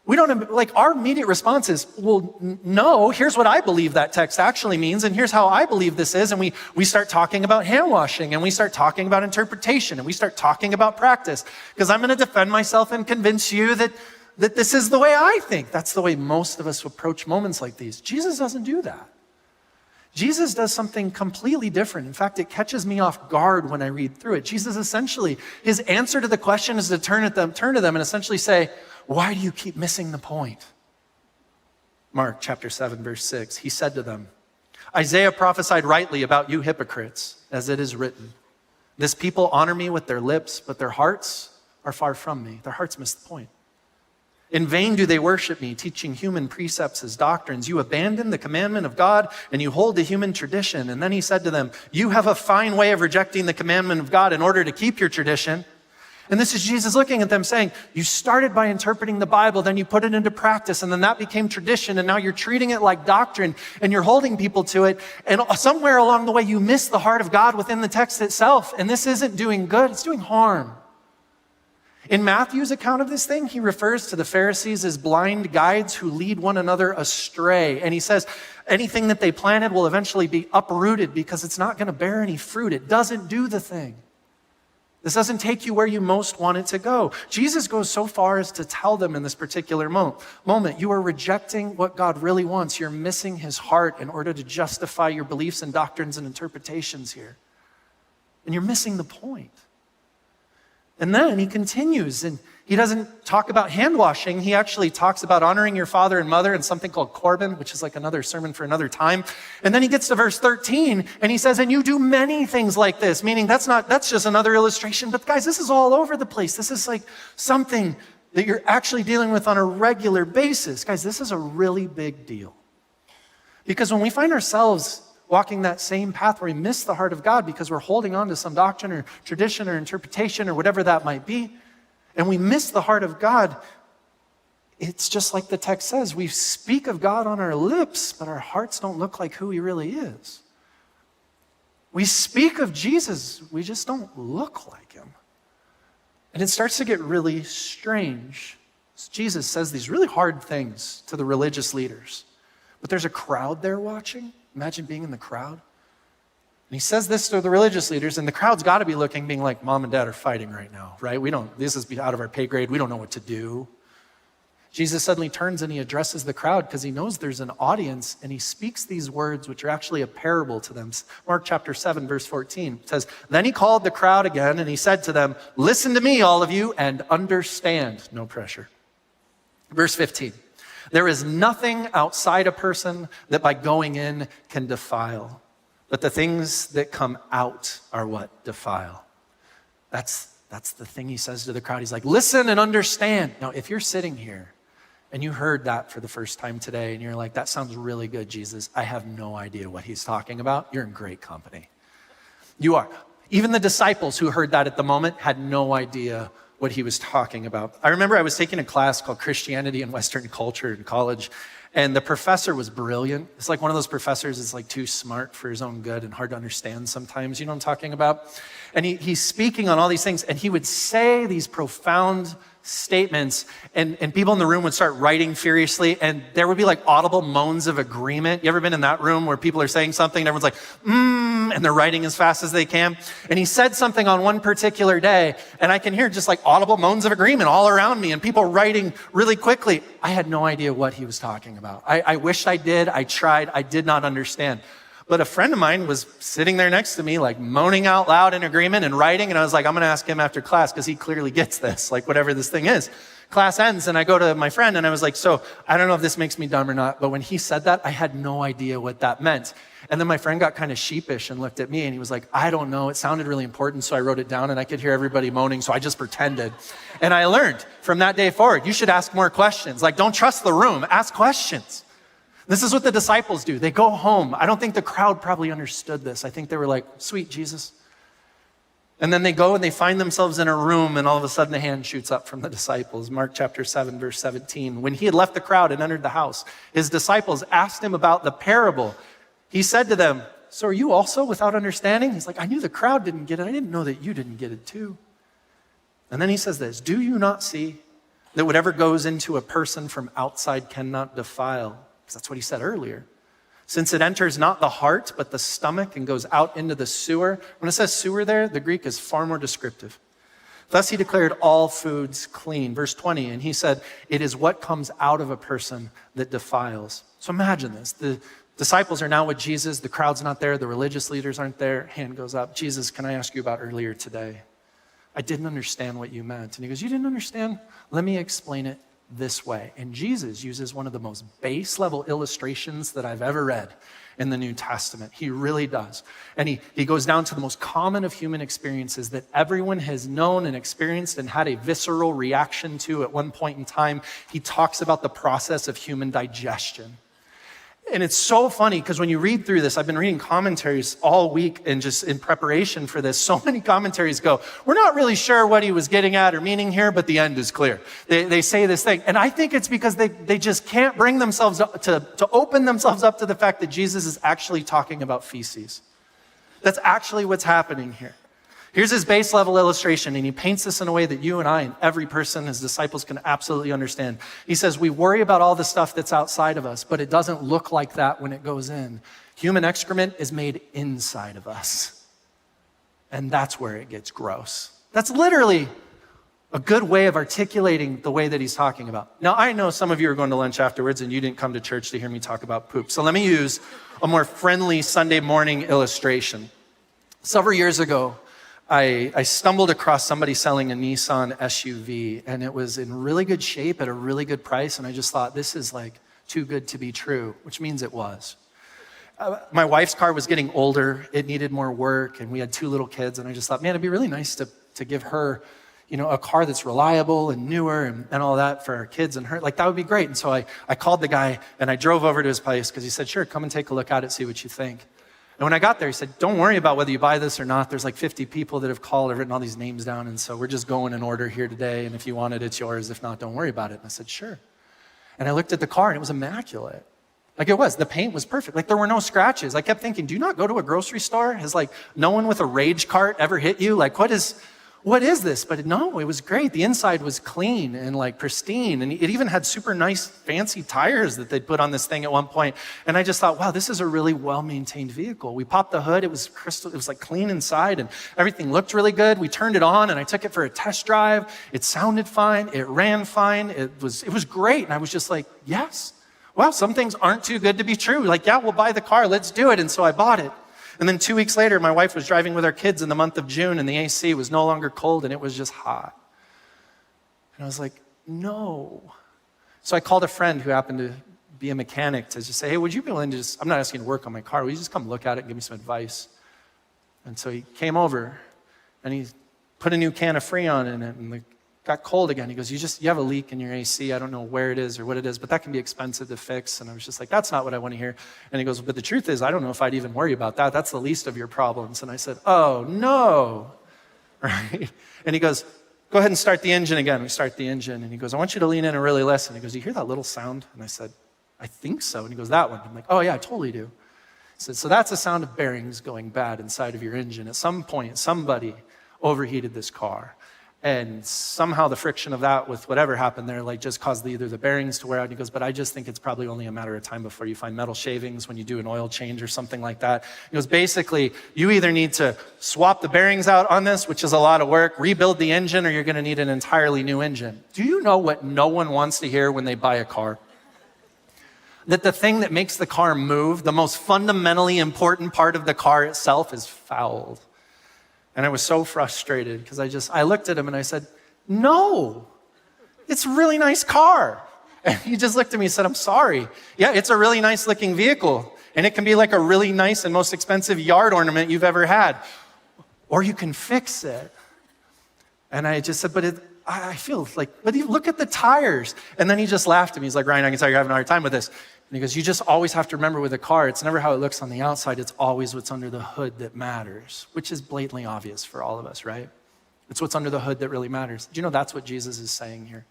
We don't, like, our immediate response is, well, no, here's what I believe that text actually means, and here's how I believe this is, and we start talking about hand washing, and we start talking about interpretation, and we start talking about practice, because I'm going to defend myself and convince you that this is the way I think. That's the way most of us approach moments like these. Jesus doesn't do that. Jesus does something completely different. In fact, it catches me off guard when I read through it. Jesus essentially, his answer to the question is to turn to them and essentially say, why do you keep missing the point? Mark chapter 7, verse 6, he said to them, Isaiah prophesied rightly about you hypocrites, as it is written, this people honor me with their lips, but their hearts are far from me. Their hearts miss the point. In vain do they worship me, teaching human precepts as doctrines. You abandon the commandment of God and you hold to human tradition. And then he said to them, you have a fine way of rejecting the commandment of God in order to keep your tradition. And this is Jesus looking at them saying, you started by interpreting the Bible, then you put it into practice, and then that became tradition, and now you're treating it like doctrine, and you're holding people to it, and somewhere along the way you miss the heart of God within the text itself, and this isn't doing good, it's doing harm. In Matthew's account of this thing, he refers to the Pharisees as blind guides who lead one another astray, and he says anything that they planted will eventually be uprooted because it's not going to bear any fruit. It doesn't do the thing. This doesn't take you where you most want it to go. Jesus goes so far as to tell them in this particular moment, you are rejecting what God really wants. You're missing his heart in order to justify your beliefs and doctrines and interpretations here. And you're missing the point. And then he continues, and he doesn't talk about hand washing. He actually talks about honoring your father and mother and something called Corban, which is like another sermon for another time. And then he gets to verse 13 and he says, and you do many things like this, meaning that's just another illustration. But guys, this is all over the place. This is like something that you're actually dealing with on a regular basis. Guys, this is a really big deal. Because when we find ourselves walking that same path where we miss the heart of God because we're holding on to some doctrine or tradition or interpretation or whatever that might be, and we miss the heart of God, it's just like the text says, we speak of God on our lips, but our hearts don't look like who he really is. We speak of Jesus, we just don't look like him. And it starts to get really strange. Jesus says these really hard things to the religious leaders, but there's a crowd there watching. Imagine being in the crowd. And he says this to the religious leaders, and the crowd's got to be looking, being like, Mom and Dad are fighting right now, right? This is out of our pay grade. We don't know what to do. Jesus suddenly turns and he addresses the crowd because he knows there's an audience, and he speaks these words, which are actually a parable to them. Mark chapter 7, verse 14 says, then he called the crowd again, and he said to them, listen to me, all of you, and understand. No pressure. Verse 15. There is nothing outside a person that by going in can defile, but the things that come out are what defile. That's the thing he says to the crowd. He's like, listen and understand. Now, if you're sitting here and you heard that for the first time today and you're like, that sounds really good, Jesus, I have no idea what he's talking about, you're in great company. You are. Even the disciples who heard that at the moment had no idea what he was talking about. I remember I was taking a class called Christianity and Western Culture in college, and the professor was brilliant. It's like one of those professors that's like too smart for his own good and hard to understand sometimes. You know what I'm talking about? And he's speaking on all these things, and he would say these profound statements, and people in the room would start writing furiously, and there would be like audible moans of agreement. You ever been in that room where people are saying something and everyone's like, and they're writing as fast as they can. And he said something on one particular day, and I can hear just like audible moans of agreement all around me and people writing really quickly. I had no idea what he was talking about. I wished I did. I tried. I did not understand. But a friend of mine was sitting there next to me, like moaning out loud in agreement and writing. And I was like, I'm going to ask him after class because he clearly gets this, like whatever this thing is. Class ends and I go to my friend and I was like, so I don't know if this makes me dumb or not, but when he said that, I had no idea what that meant. And then my friend got kind of sheepish and looked at me and he was like, I don't know. It sounded really important. So I wrote it down and I could hear everybody moaning. So I just pretended. And I learned from that day forward, you should ask more questions. Like, don't trust the room, ask questions. This is what the disciples do. They go home. I don't think the crowd probably understood this. I think they were like, sweet Jesus. And then they go and they find themselves in a room and all of a sudden a hand shoots up from the disciples. Mark chapter 7, verse 17. When he had left the crowd and entered the house, his disciples asked him about the parable. He said to them, so are you also without understanding? He's like, I knew the crowd didn't get it. I didn't know that you didn't get it too. And then he says this, do you not see that whatever goes into a person from outside cannot defile? Because that's what he said earlier. Since it enters not the heart, but the stomach and goes out into the sewer. When it says sewer there, the Greek is far more descriptive. Thus he declared all foods clean. Verse 20, and he said, it is what comes out of a person that defiles. So imagine this. The disciples are now with Jesus. The crowd's not there. The religious leaders aren't there. Hand goes up. Jesus, can I ask you about earlier today? I didn't understand what you meant. And he goes, you didn't understand? Let me explain it this way. And Jesus uses one of the most base level illustrations that I've ever read in the New Testament. He really does. And he goes down to the most common of human experiences that everyone has known and experienced and had a visceral reaction to at one point in time. He talks about the process of human digestion. And it's so funny because when you read through this, I've been reading commentaries all week and just in preparation for this, so many commentaries go, we're not really sure what he was getting at or meaning here, but the end is clear. They say this thing. And I think it's because they just can't bring themselves up to open themselves up to the fact that Jesus is actually talking about feces. That's actually what's happening here. Here's his base level illustration, and he paints this in a way that you and I and every person, his disciples, can absolutely understand. He says, we worry about all the stuff that's outside of us, but it doesn't look like that when it goes in. Human excrement is made inside of us. And that's where it gets gross. That's literally a good way of articulating the way that he's talking about. Now, I know some of you are going to lunch afterwards and you didn't come to church to hear me talk about poop. So let me use a more friendly Sunday morning illustration. Several years ago, I stumbled across somebody selling a Nissan SUV, and it was in really good shape at a really good price, and I just thought, this is like too good to be true, which means it was. My wife's car was getting older, it needed more work, and we had 2 little kids, and I just thought, man, it'd be really nice to give her, a car that's reliable and newer and all that for our kids and her. Like, that would be great. And so I called the guy, and I drove over to his place, because he said, sure, come and take a look at it, see what you think. And when I got there, he said, don't worry about whether you buy this or not. There's like 50 people that have called, I've written all these names down, and so we're just going in order here today, and if you want it, it's yours. If not, don't worry about it. And I said, sure. And I looked at the car, and it was immaculate. Like, it was. The paint was perfect. Like, there were no scratches. I kept thinking, do you not go to a grocery store? Has like no one with a rage cart ever hit you? Like, what is this? But no, it was great. The inside was clean and like pristine. And it even had super nice fancy tires that they'd put on this thing at one point. And I just thought, wow, this is a really well-maintained vehicle. We popped the hood. It was crystal. It was like clean inside and everything looked really good. We turned it on and I took it for a test drive. It sounded fine. It ran fine. It was great. And I was just like, yes. Well, some things aren't too good to be true. Like, yeah, we'll buy the car. Let's do it. And so I bought it. And then 2 weeks later, my wife was driving with our kids in the month of June, and the AC was no longer cold, and it was just hot. And I was like, no. So I called a friend who happened to be a mechanic to just say, hey, would you be willing to I'm not asking you to work on my car. Will you just come look at it and give me some advice? And so he came over, and he put a new can of Freon in it, and it got cold again. He goes, you have a leak in your AC. I don't know where it is or what it is, but that can be expensive to fix. And I was just like, that's not what I want to hear. And he goes, but the truth is, I don't know if I'd even worry about that. That's the least of your problems. And I said, oh, no. Right? And he goes, go ahead and start the engine again. We start the engine. And he goes, I want you to lean in and really listen. He goes, you hear that little sound? And I said, I think so. And he goes, that one. I'm like, oh, yeah, I totally do. He said, so that's the sound of bearings going bad inside of your engine. At some point, somebody overheated this car. And somehow the friction of that with whatever happened there, like just caused either the bearings to wear out. And he goes, but I just think it's probably only a matter of time before you find metal shavings when you do an oil change or something like that. He goes, basically, you either need to swap the bearings out on this, which is a lot of work, rebuild the engine, or you're gonna need an entirely new engine. Do you know what no one wants to hear when they buy a car? That the thing that makes the car move, the most fundamentally important part of the car itself, is fouled. And I was so frustrated because I looked at him and I said, no, it's a really nice car. And he just looked at me and said, I'm sorry. Yeah, it's a really nice looking vehicle. And it can be like a really nice and most expensive yard ornament you've ever had. Or you can fix it. And I just said, I feel like, but look at the tires. And then he just laughed at me. He's like, Ryan, I can tell you're having a hard time with this. And he goes, you just always have to remember with a car, it's never how it looks on the outside, it's always what's under the hood that matters, which is blatantly obvious for all of us, right? It's what's under the hood that really matters. Do you know that's what Jesus is saying here?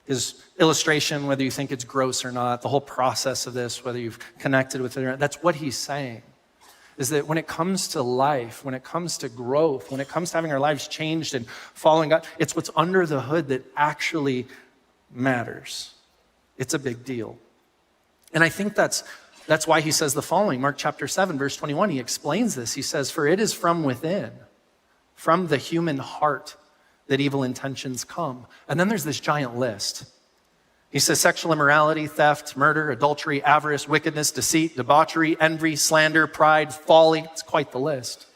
His illustration, whether you think it's gross or not, the whole process of this, whether you've connected with it or not, that's what he's saying. Is that when it comes to life, when it comes to growth, when it comes to having our lives changed and following God, it's what's under the hood that actually matters. It's a big deal. And I think that's why he says the following. Mark chapter 7, verse 21, he explains this. He says, for it is from within, from the human heart, that evil intentions come. And then there's this giant list. He says sexual immorality, theft, murder, adultery, avarice, wickedness, deceit, debauchery, envy, slander, pride, folly. It's quite the list.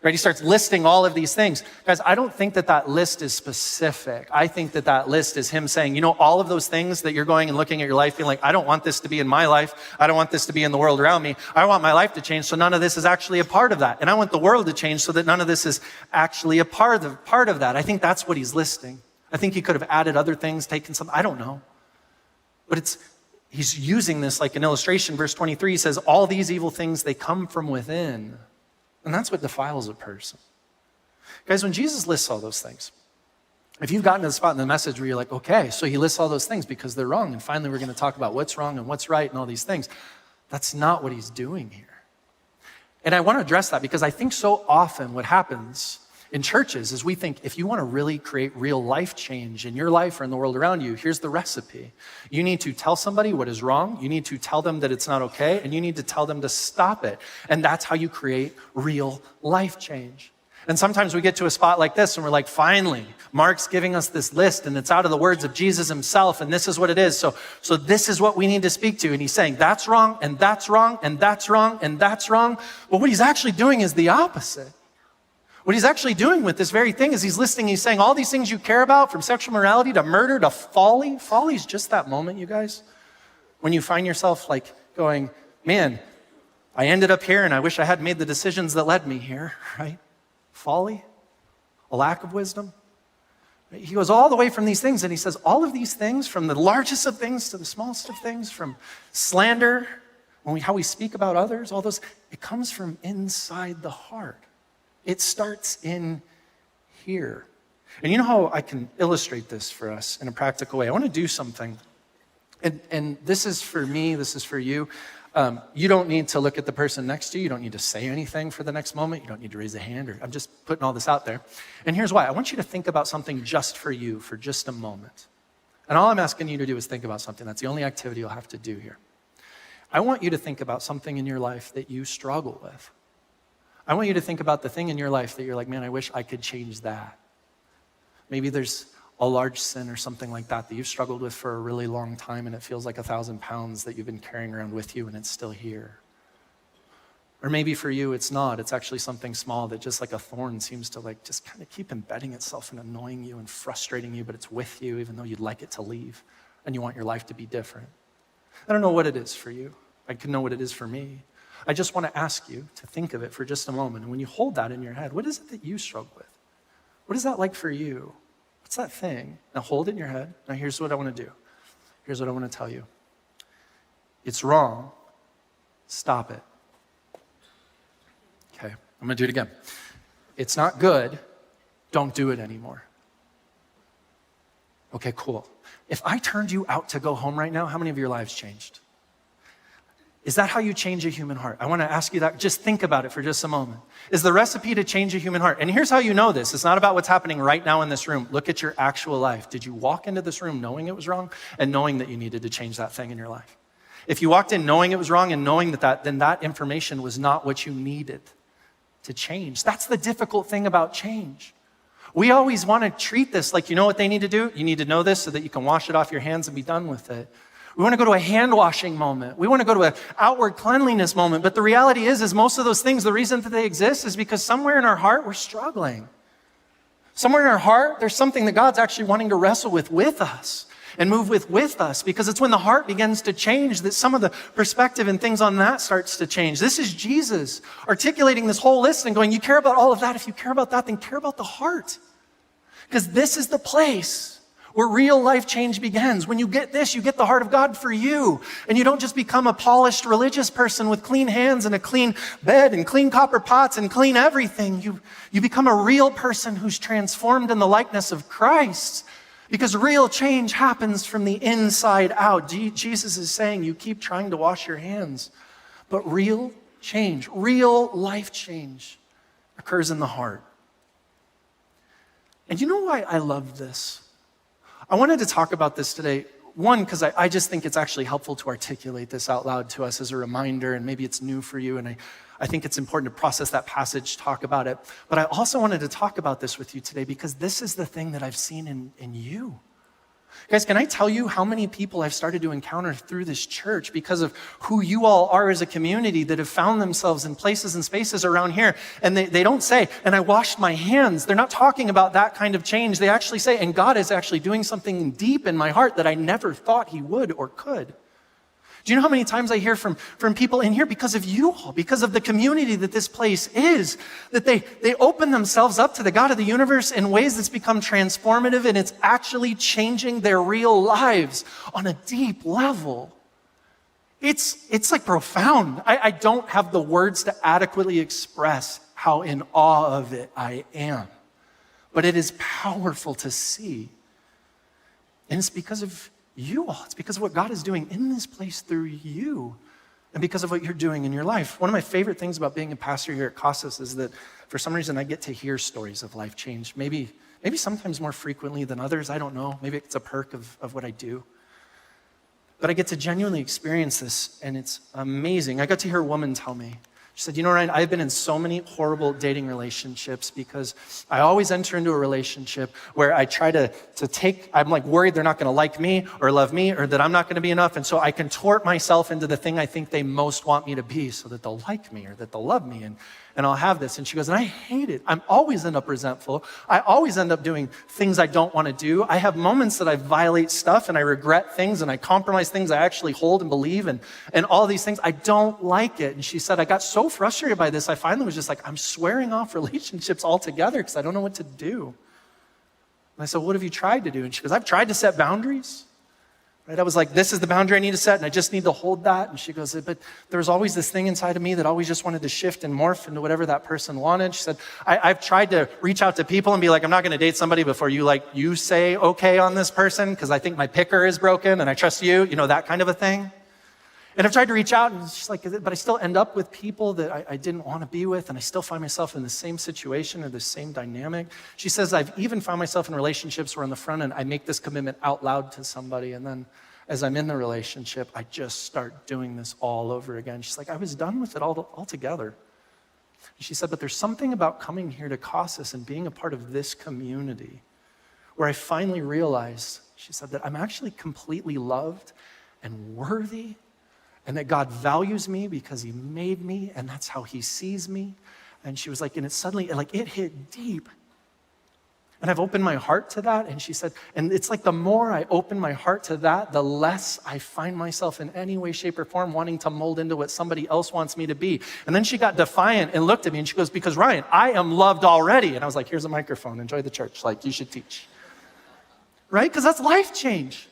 Right? He starts listing all of these things. Guys, I don't think that list is specific. I think that list is him saying, all of those things that you're going and looking at your life being like, I don't want this to be in my life. I don't want this to be in the world around me. I want my life to change so none of this is actually a part of that. And I want the world to change so that none of this is actually a part of that. I think that's what he's listing. I think he could have added other things, taken some, I don't know. But he's using this like an illustration. Verse 23 says, all these evil things, they come from within. And that's what defiles a person. Guys, when Jesus lists all those things, if you've gotten to the spot in the message where you're like, okay, so he lists all those things because they're wrong, and finally we're going to talk about what's wrong and what's right and all these things, that's not what he's doing here. And I want to address that because I think so often what happens in churches is we think if you want to really create real life change in your life or in the world around you, here's the recipe. You need to tell somebody what is wrong. You need to tell them that it's not okay. And you need to tell them to stop it. And that's how you create real life change. And sometimes we get to a spot like this and we're like, finally, Mark's giving us this list and it's out of the words of Jesus himself. And this is what it is. So this is what we need to speak to. And he's saying that's wrong and that's wrong and that's wrong and that's wrong. But what he's actually doing is the opposite. What he's actually doing with this very thing is he's saying all these things you care about, from sexual morality to murder to folly. Folly is just that moment, you guys, when you find yourself like going, man, I ended up here and I wish I had made the decisions that led me here, right? Folly, a lack of wisdom. He goes all the way from these things and he says all of these things, from the largest of things to the smallest of things, from slander, how we speak about others, all those, it comes from inside the heart. It starts in here. And you know how I can illustrate this for us in a practical way? I want to do something. And this is for me, this is for you. You don't need to look at the person next to you. You don't need to say anything for the next moment. You don't need to raise a hand. I'm just putting all this out there. And here's why. I want you to think about something just for you for just a moment. And all I'm asking you to do is think about something. That's the only activity you'll have to do here. I want you to think about something in your life that you struggle with. I want you to think about the thing in your life that you're like, man, I wish I could change that. Maybe there's a large sin or something like that you've struggled with for a really long time and it feels like 1,000 pounds that you've been carrying around with you and it's still here. Or maybe for you, it's not. It's actually something small that just like a thorn seems to like just kind of keep embedding itself and annoying you and frustrating you, but it's with you even though you'd like it to leave and you want your life to be different. I don't know what it is for you. I can know what it is for me. I just want to ask you to think of it for just a moment. And when you hold that in your head, what is it that you struggle with? What is that like for you? What's that thing? Now hold it in your head. Now here's what I want to do. Here's what I want to tell you. It's wrong. Stop it. Okay, I'm going to do it again. It's not good. Don't do it anymore. Okay, cool. If I turned you out to go home right now, how many of your lives changed? Is that how you change a human heart? I want to ask you that. Just think about it for just a moment. Is the recipe to change a human heart? And here's how you know this. It's not about what's happening right now in this room. Look at your actual life. Did you walk into this room knowing it was wrong and knowing that you needed to change that thing in your life? If you walked in knowing it was wrong and knowing that, then that information was not what you needed to change. That's the difficult thing about change. We always want to treat this like, you know what they need to do? You need to know this so that you can wash it off your hands and be done with it. We want to go to a hand washing moment. We want to go to an outward cleanliness moment. But the reality is most of those things, the reason that they exist is because somewhere in our heart, we're struggling. Somewhere in our heart, there's something that God's actually wanting to wrestle with us and move with us, because it's when the heart begins to change that some of the perspective and things on that starts to change. This is Jesus articulating this whole list and going, you care about all of that. If you care about that, then care about the heart. Because this is the place where real life change begins. When you get this, you get the heart of God for you. And you don't just become a polished religious person with clean hands and a clean bed and clean copper pots and clean everything. You become a real person who's transformed in the likeness of Christ. Because real change happens from the inside out. Jesus is saying you keep trying to wash your hands, but real change, real life change occurs in the heart. And you know why I love this? I wanted to talk about this today, one, because I just think it's actually helpful to articulate this out loud to us as a reminder, and maybe it's new for you, and I think it's important to process that passage, talk about it. But I also wanted to talk about this with you today because this is the thing that I've seen in you. Guys, can I tell you how many people I've started to encounter through this church because of who you all are as a community that have found themselves in places and spaces around here, and they don't say, and I washed my hands. They're not talking about that kind of change. They actually say, and God is actually doing something deep in my heart that I never thought he would or could. Do you know how many times I hear from people in here because of you all, because of the community that this place is, that they open themselves up to the God of the universe in ways that's become transformative, and it's actually changing their real lives on a deep level. It's like profound. I don't have the words to adequately express how in awe of it I am. But it is powerful to see. And it's because of you all. It's because of what God is doing in this place through you, and because of what you're doing in your life. One of my favorite things about being a pastor here at Casas is that for some reason I get to hear stories of life change. Maybe sometimes more frequently than others. I don't know. Maybe it's a perk of what I do. But I get to genuinely experience this, and it's amazing. I got to hear a woman tell me, she said, you know, Ryan, I've been in so many horrible dating relationships because I always enter into a relationship where I try to I'm like worried they're not going to like me or love me, or that I'm not going to be enough. And so I contort myself into the thing I think they most want me to be so that they'll like me or that they'll love me. And I'll have this. And she goes, and I hate it. I'm always end up resentful. I always end up doing things I don't want to do. I have moments that I violate stuff and I regret things and I compromise things I actually hold and believe and all these things. I don't like it. And she said, I got so frustrated by this, I finally was just like, I'm swearing off relationships altogether because I don't know what to do. And I said, what have you tried to do? And she goes, I've tried to set boundaries. Right? I was like, this is the boundary I need to set, and I just need to hold that. And she goes, but there was always this thing inside of me that always just wanted to shift and morph into whatever that person wanted. She said, I've tried to reach out to people and be like, I'm not going to date somebody before you say okay on this person because I think my picker is broken and I trust you, that kind of a thing. And I've tried to reach out, and she's like, but I still end up with people that I didn't want to be with, and I still find myself in the same situation or the same dynamic. She says, I've even found myself in relationships where on the front end, I make this commitment out loud to somebody, and then as I'm in the relationship, I just start doing this all over again. She's like, I was done with it altogether. And she said, but there's something about coming here to Casas and being a part of this community where I finally realized, she said, that I'm actually completely loved and worthy, and that God values me because he made me, and that's how he sees me. And she was like, and it suddenly, it hit deep. And I've opened my heart to that. And she said, and it's like the more I open my heart to that, the less I find myself in any way, shape, or form wanting to mold into what somebody else wants me to be. And then she got defiant and looked at me and she goes, because Ryan, I am loved already. And I was like, here's a microphone, enjoy the church. Like, you should teach. Right? Because that's life change.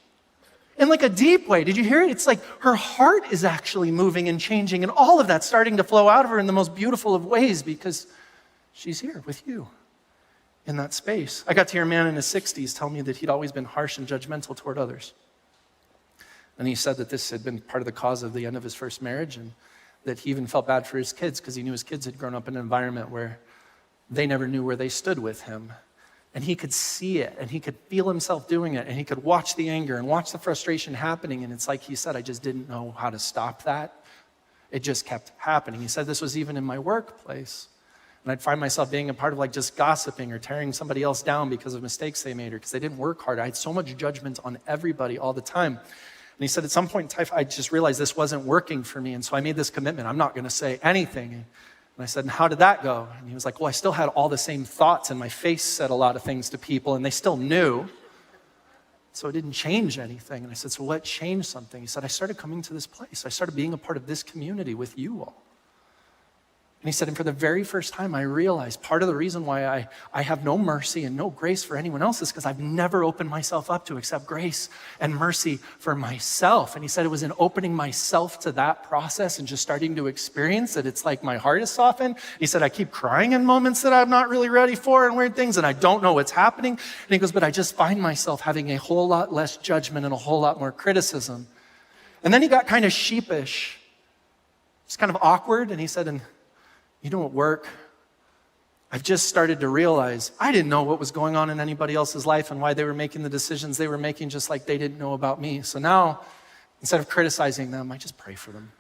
In like a deep way. Did you hear it? It's like her heart is actually moving and changing, and all of that's starting to flow out of her in the most beautiful of ways because she's here with you in that space. I got to hear a man in his 60s tell me that he'd always been harsh and judgmental toward others. And he said that this had been part of the cause of the end of his first marriage, and that he even felt bad for his kids because he knew his kids had grown up in an environment where they never knew where they stood with him. And he could see it, and he could feel himself doing it, and he could watch the anger and watch the frustration happening. And it's like he said, I just didn't know how to stop that. It just kept happening. He said this was even in my workplace. And I'd find myself being a part of like just gossiping or tearing somebody else down because of mistakes they made or because they didn't work hard. I had so much judgment on everybody all the time. And he said at some point in time, I just realized this wasn't working for me. And so I made this commitment. I'm not going to say anything. And I said, and how did that go? And he was like, well, I still had all the same thoughts, and my face said a lot of things to people, and they still knew. So it didn't change anything. And I said, so what changed something? He said, I started coming to this place. I started being a part of this community with you all. And he said, and for the very first time, I realized part of the reason why I have no mercy and no grace for anyone else is because I've never opened myself up to accept grace and mercy for myself. And he said it was in opening myself to that process and just starting to experience it. It's like my heart is softened. He said, I keep crying in moments that I'm not really ready for and weird things, and I don't know what's happening. And he goes, but I just find myself having a whole lot less judgment and a whole lot more criticism. And then he got kind of sheepish. It's kind of awkward. And he said, and you know, at work, I've just started to realize I didn't know what was going on in anybody else's life and why they were making the decisions they were making, just like they didn't know about me. So now, instead of criticizing them, I just pray for them.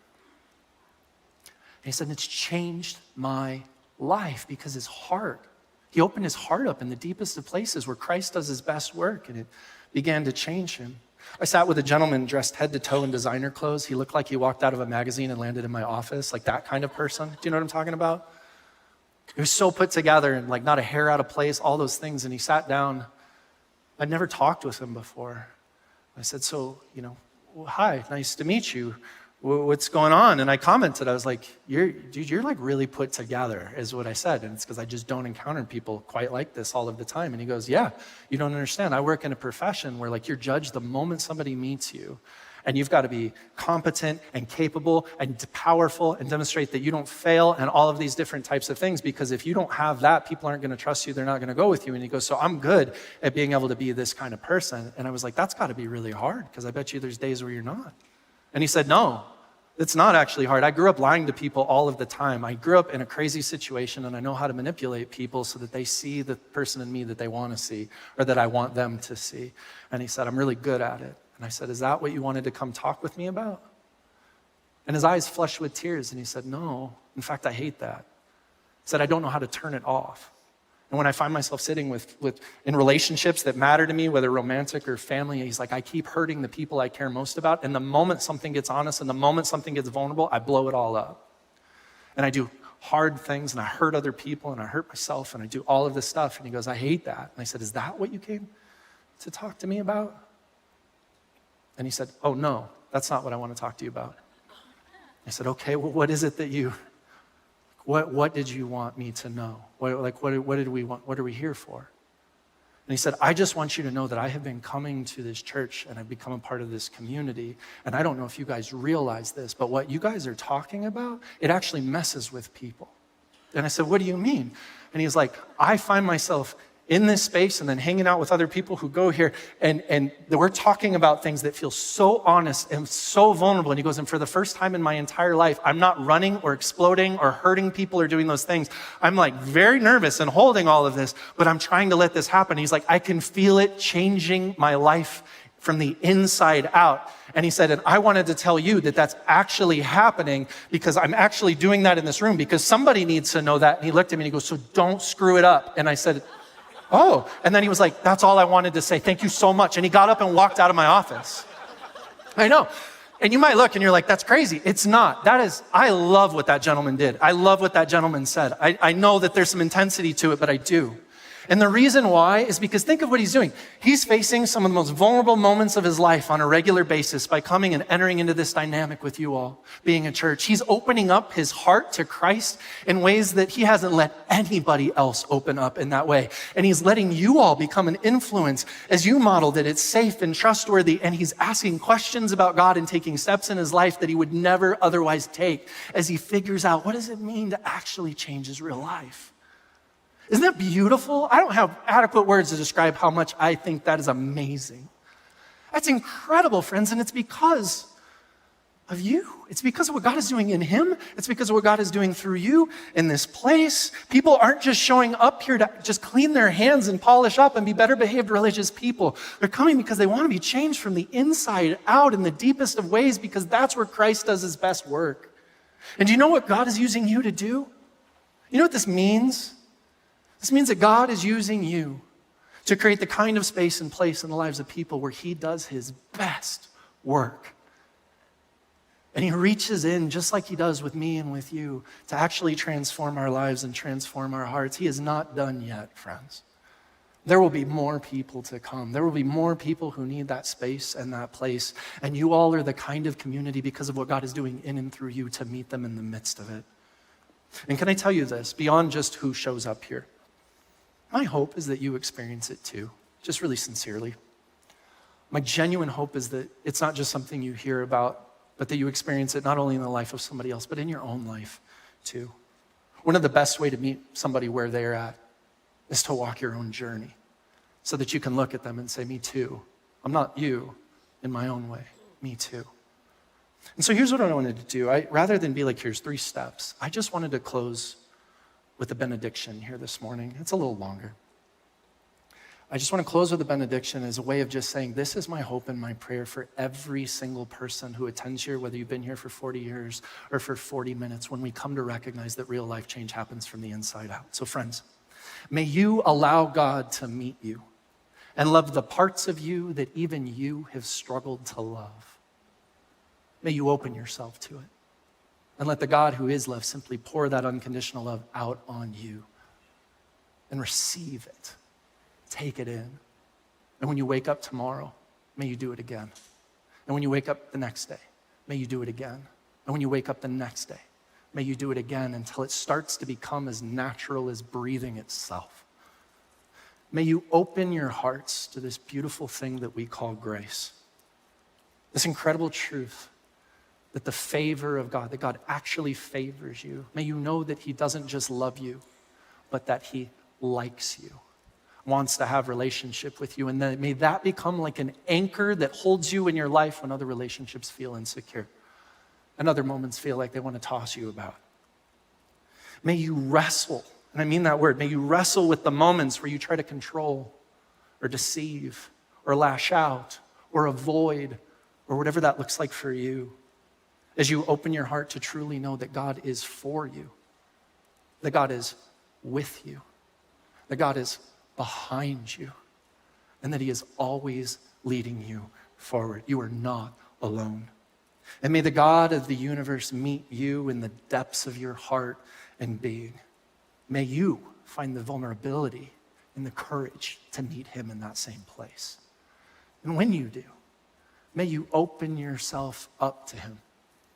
And he said, it's changed my life because his heart, he opened his heart up in the deepest of places where Christ does his best work, and it began to change him. I sat with a gentleman dressed head to toe in designer clothes. He looked like he walked out of a magazine and landed in my office, like that kind of person. Do you know what I'm talking about? He was so put together and like not a hair out of place, all those things. And he sat down. I'd never talked with him before. I said, so, you know, well, hi, nice to meet you. What's going on? And I commented, I was like, you're like really put together, is what I said. And it's because I just don't encounter people quite like this all of the time. And he goes, yeah, you don't understand. I work in a profession where like you're judged the moment somebody meets you. And you've got to be competent and capable and powerful and demonstrate that you don't fail and all of these different types of things. Because if you don't have that, people aren't going to trust you. They're not going to go with you. And he goes, so I'm good at being able to be this kind of person. And I was like, that's got to be really hard, because I bet you there's days where you're not. And he said, no. It's not actually hard. I grew up lying to people all of the time. I grew up in a crazy situation, and I know how to manipulate people so that they see the person in me that they want to see, or that I want them to see. And he said, I'm really good at it. And I said, is that what you wanted to come talk with me about? And his eyes flushed with tears, and he said, no. In fact, I hate that. He said, I don't know how to turn it off. And when I find myself sitting in relationships that matter to me, whether romantic or family, he's like, I keep hurting the people I care most about. And the moment something gets honest and the moment something gets vulnerable, I blow it all up. And I do hard things, and I hurt other people, and I hurt myself, and I do all of this stuff. And he goes, I hate that. And I said, is that what you came to talk to me about? And he said, oh no, that's not what I want to talk to you about. I said, okay, well, what is it that what did you want me to know? What did we want? What are we here for? And he said, I just want you to know that I have been coming to this church and I've become a part of this community. And I don't know if you guys realize this, but what you guys are talking about, it actually messes with people. And I said, what do you mean? And he's like, I find myself in this space and then hanging out with other people who go here, and we're talking about things that feel so honest and so vulnerable. And he goes, and for the first time in my entire life, I'm not running or exploding or hurting people or doing those things. I'm like very nervous and holding all of this, but I'm trying to let this happen. He's like, I can feel it changing my life from the inside out. And he said, and I wanted to tell you that that's actually happening, because I'm actually doing that in this room, because somebody needs to know that. And he looked at me and he goes, so don't screw it up. And I said, oh, and then he was like, that's all I wanted to say. Thank you so much. And he got up and walked out of my office. I know. And you might look and you're like, that's crazy. It's not. I love what that gentleman did. I love what that gentleman said. I know that there's some intensity to it, but I do. And the reason why is because think of what he's doing. He's facing some of the most vulnerable moments of his life on a regular basis by coming and entering into this dynamic with you all, being a church. He's opening up his heart to Christ in ways that he hasn't let anybody else open up in that way. And he's letting you all become an influence as you model that it's safe and trustworthy. And he's asking questions about God and taking steps in his life that he would never otherwise take as he figures out, what does it mean to actually change his real life? Isn't that beautiful? I don't have adequate words to describe how much I think that is amazing. That's incredible, friends, and it's because of you. It's because of what God is doing in him. It's because of what God is doing through you in this place. People aren't just showing up here to just clean their hands and polish up and be better behaved religious people. They're coming because they want to be changed from the inside out in the deepest of ways, because that's where Christ does his best work. And do you know what God is using you to do? You know what this means? This means that God is using you to create the kind of space and place in the lives of people where he does his best work. And he reaches in, just like he does with me and with you, to actually transform our lives and transform our hearts. He is not done yet, friends. There will be more people to come. There will be more people who need that space and that place. And you all are the kind of community, because of what God is doing in and through you, to meet them in the midst of it. And can I tell you this, beyond just who shows up here, my hope is that you experience it too, just really sincerely. My genuine hope is that it's not just something you hear about, but that you experience it not only in the life of somebody else, but in your own life too. One of the best ways to meet somebody where they're at is to walk your own journey, so that you can look at them and say, me too. I'm not you in my own way, me too. And so here's what I wanted to do. Rather than be like, here's 3 steps, I just wanted to close with a benediction here this morning. It's a little longer. I just want to close with a benediction as a way of just saying, this is my hope and my prayer for every single person who attends here, whether you've been here for 40 years or for 40 minutes, when we come to recognize that real life change happens from the inside out. So friends, may you allow God to meet you and love the parts of you that even you have struggled to love. May you open yourself to it and let the God who is love simply pour that unconditional love out on you and receive it. Take it in. And when you wake up tomorrow, may you do it again. And when you wake up the next day, may you do it again. And when you wake up the next day, may you do it again until it starts to become as natural as breathing itself. May you open your hearts to this beautiful thing that we call grace. This incredible truth that the favor of God, that God actually favors you. May you know that he doesn't just love you, but that he likes you, wants to have relationship with you, and then may that become like an anchor that holds you in your life when other relationships feel insecure and other moments feel like they want to toss you about. May you wrestle, and I mean that word, may you wrestle with the moments where you try to control or deceive or lash out or avoid or whatever that looks like for you, as you open your heart to truly know that God is for you, that God is with you, that God is behind you, and that he is always leading you forward. You are not alone. And may the God of the universe meet you in the depths of your heart and being. May you find the vulnerability and the courage to meet him in that same place. And when you do, may you open yourself up to him,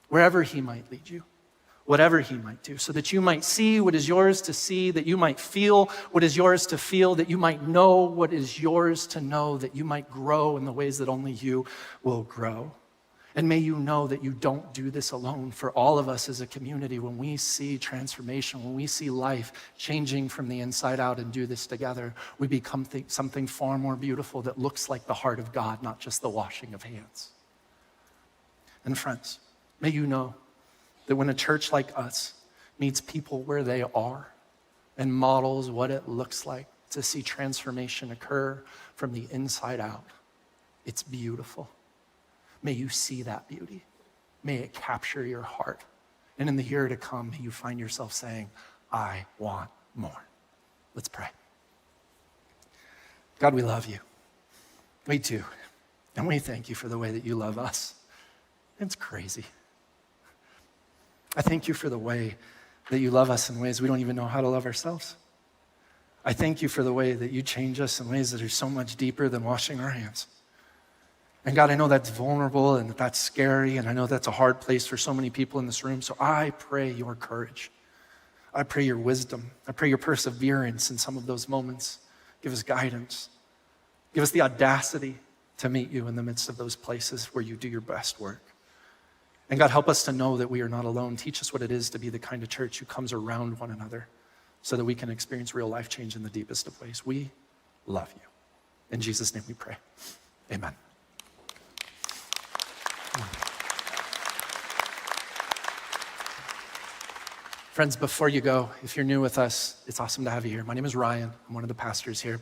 wherever he might lead you, whatever he might do, so that you might see what is yours to see, that you might feel what is yours to feel, that you might know what is yours to know, that you might grow in the ways that only you will grow. And may you know that you don't do this alone. For all of us as a community, when we see transformation, when we see life changing from the inside out and do this together, we become something far more beautiful that looks like the heart of God, not just the washing of hands. And friends, may you know that when a church like us meets people where they are and models what it looks like to see transformation occur from the inside out, it's beautiful. May you see that beauty. May it capture your heart. And in the year to come, may you find yourself saying, I want more. Let's pray. God, we love you. We do. And we thank you for the way that you love us. It's crazy. I thank you for the way that you love us in ways we don't even know how to love ourselves. I thank you for the way that you change us in ways that are so much deeper than washing our hands. And God, I know that's vulnerable and that's scary, and I know that's a hard place for so many people in this room, so I pray your courage. I pray your wisdom. I pray your perseverance in some of those moments. Give us guidance. Give us the audacity to meet you in the midst of those places where you do your best work. And God, help us to know that we are not alone. Teach us what it is to be the kind of church who comes around one another so that we can experience real life change in the deepest of ways. We love you. In Jesus' name we pray. Amen. Friends, before you go, if you're new with us, it's awesome to have you here. My name is Ryan. I'm one of the pastors here.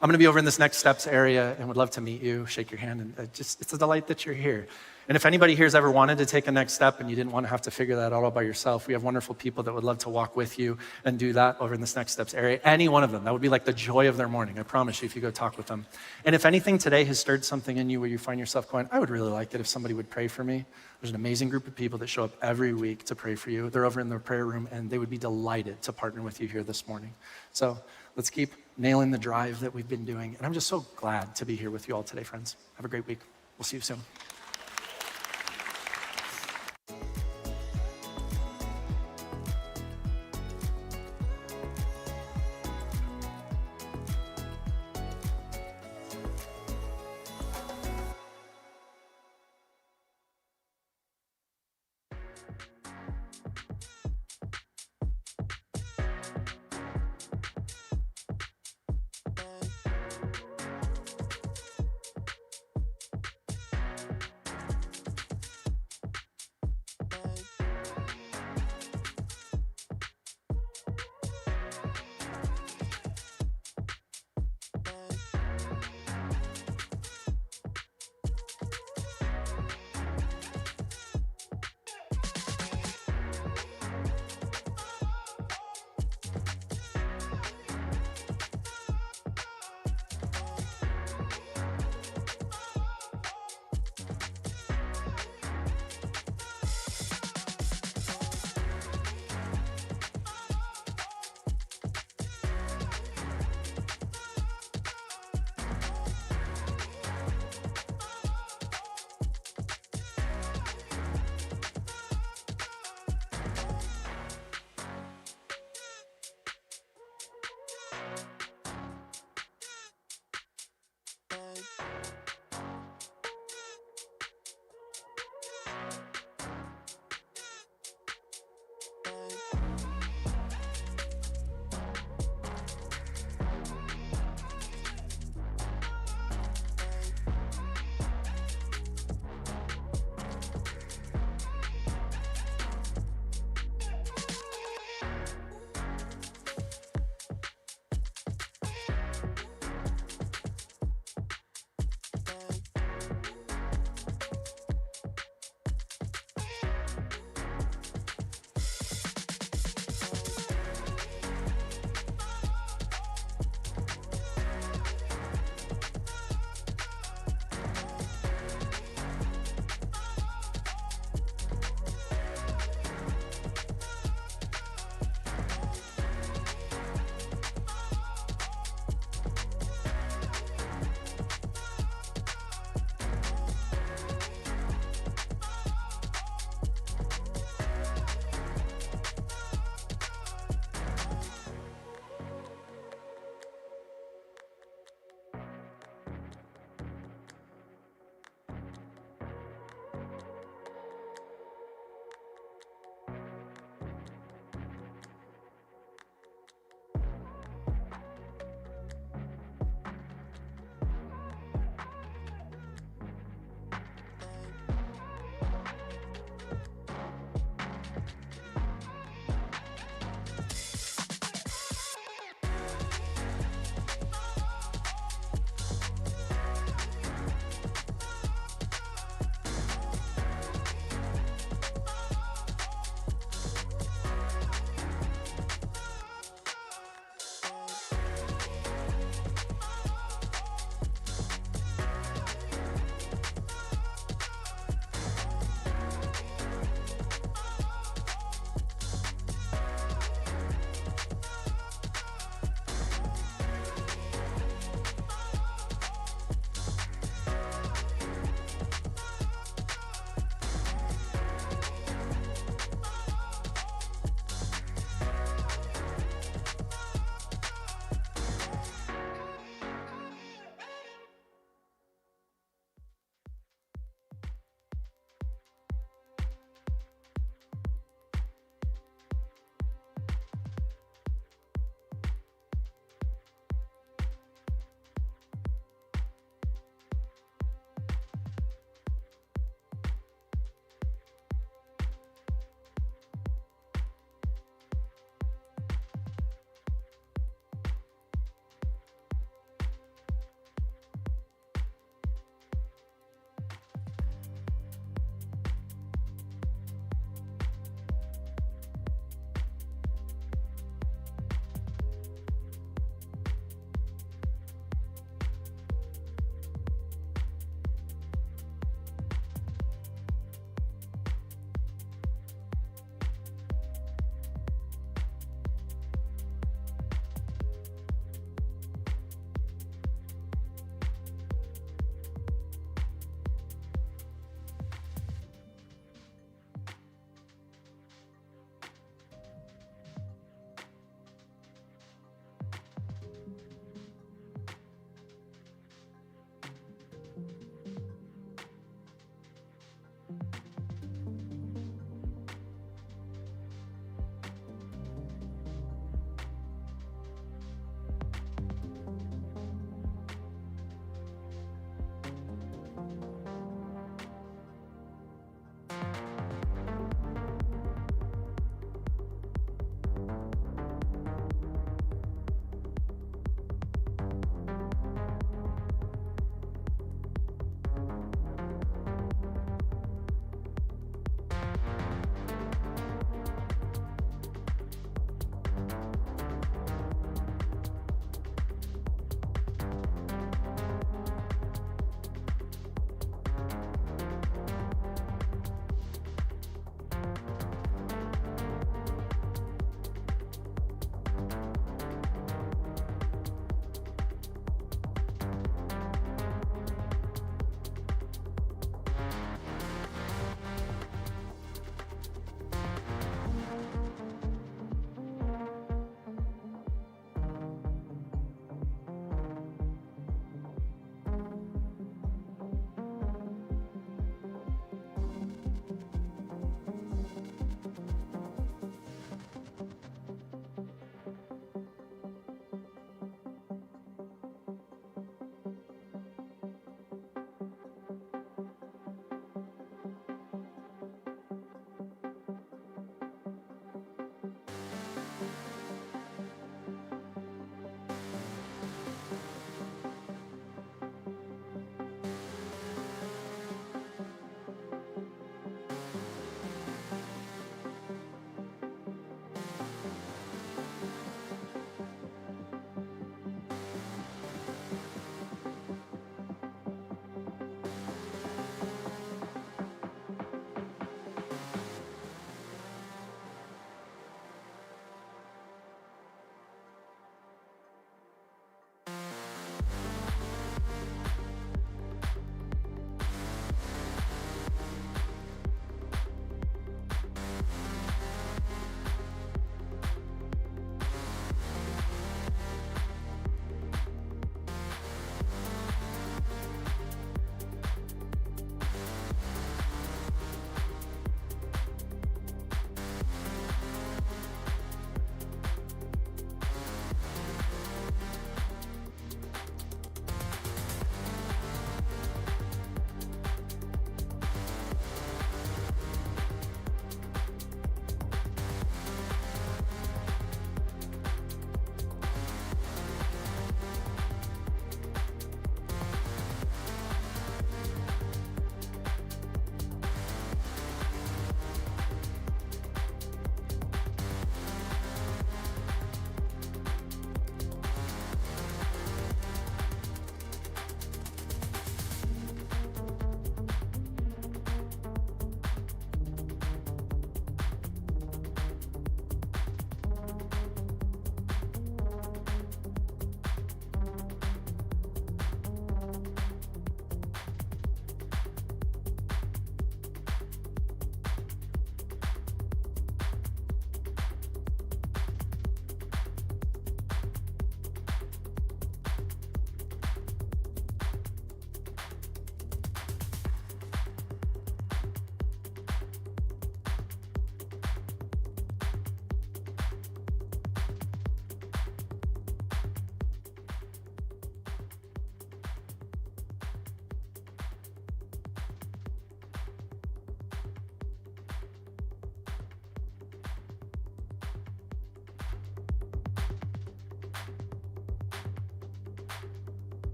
I'm going to be over in this next steps area and would love to meet you, shake your hand, and it's a delight that you're here. And if anybody here has ever wanted to take a next step and you didn't want to have to figure that out all by yourself, we have wonderful people that would love to walk with you and do that over in this next steps area. Any one of them, that would be like the joy of their morning, I promise you, if you go talk with them. And if anything today has stirred something in you where you find yourself going, I would really like it if somebody would pray for me. There's an amazing group of people that show up every week to pray for you. They're over in the prayer room and they would be delighted to partner with you here this morning. So let's keep nailing the drive that we've been doing. And I'm just so glad to be here with you all today, friends. Have a great week. We'll see you soon.